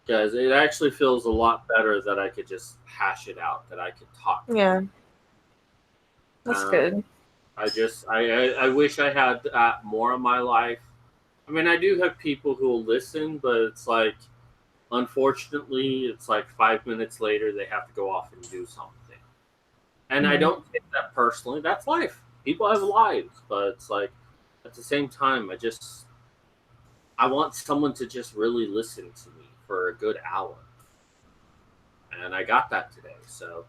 Because it actually feels a lot better that I could just hash it out, that I could talk. Yeah. That's good. I wish I had that more in my life. I mean, I do have people who will listen, but it's like, unfortunately, it's like 5 minutes later, they have to go off and do something. And I don't take that personally. That's life. People have lives, but it's like, at the same time, I want someone to just really listen to me for a good hour. And I got that today. So,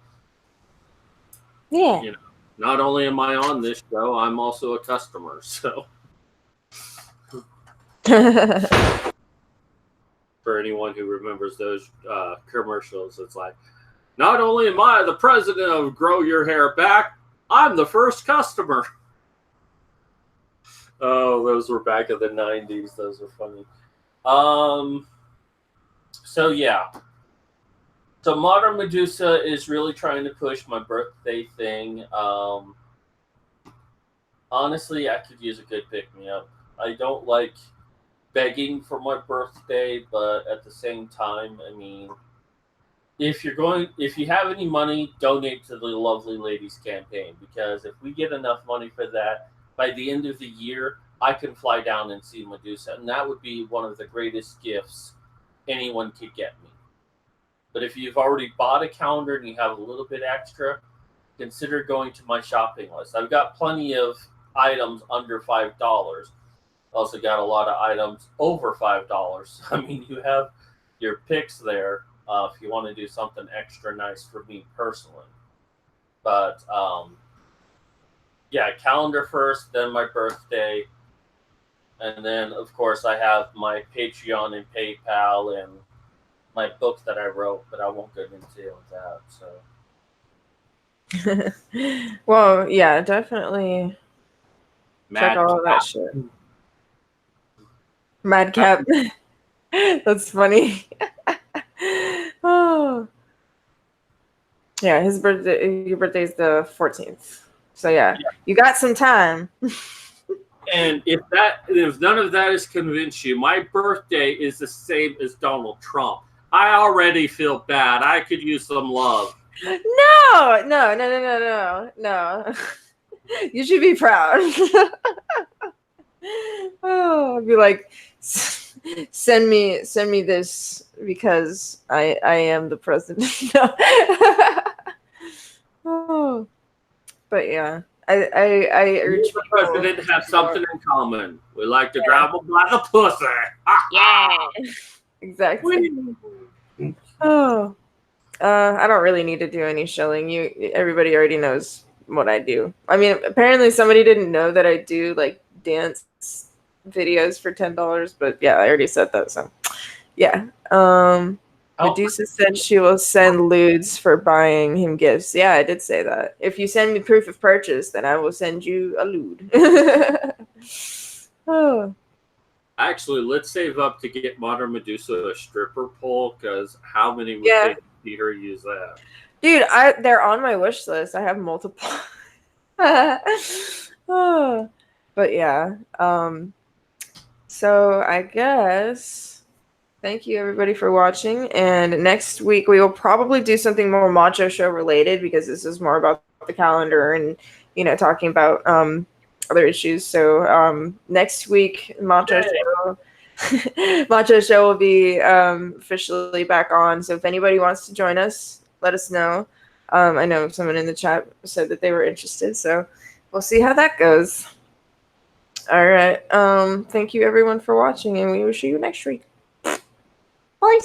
yeah. You know, not only am I on this show, I'm also a customer. So, for anyone who remembers those commercials, it's like, not only am I the president of Grow Your Hair Back, I'm the first customer. Oh, those were back in the 90s. Those were funny. So, yeah. So, Modern Medusa is really trying to push my birthday thing. Honestly, I could use a good pick-me-up. I don't like begging for my birthday, but at the same time, I mean, if you have any money, donate to the Lovely Ladies campaign, because if we get enough money for that, by the end of the year, I can fly down and see Medusa, and that would be one of the greatest gifts anyone could get me. But if you've already bought a calendar and you have a little bit extra, consider going to my shopping list. I've got plenty of items under $5. Also got a lot of items over $5. I mean, you have your picks there if you want to do something extra nice for me personally. But yeah, calendar first, then my birthday, and then of course I have my Patreon and PayPal and my book that I wrote, but I won't go into that. So, well, yeah, definitely check all of that shit. Madcap. That's funny. Oh, yeah, his birthday. Your birthday's the 14th. So yeah, you got some time. And if none of that has convinced you, my birthday is the same as Donald Trump. I already feel bad. I could use some love. No. You should be proud. Oh, I'd be like, send me this because I am the president. No. Oh, but yeah, I urge the president to have something in common. We like to grab them like a pussy. Yeah, exactly. Oh, I don't really need to do any shilling. Everybody already knows what I do. I mean, apparently somebody didn't know that I do like dance videos for $10, but yeah, I already said that. So yeah. Medusa said she will send lewds for buying him gifts. Yeah, I did say that. If you send me proof of purchase, then I will send you a lewd. Oh. Actually, let's save up to get Modern Medusa a stripper pole, because how many would see her use that? Dude, they're on my wish list. I have multiple. Oh. But yeah. So I guess thank you everybody for watching. And next week we will probably do something more Macho Show related, because this is more about the calendar and talking about other issues. So next week Macho Show will be officially back on. So if anybody wants to join us, let us know. I know someone in the chat said that they were interested, so we'll see how that goes. All right. Thank you everyone for watching, and we will see you next week. Bye.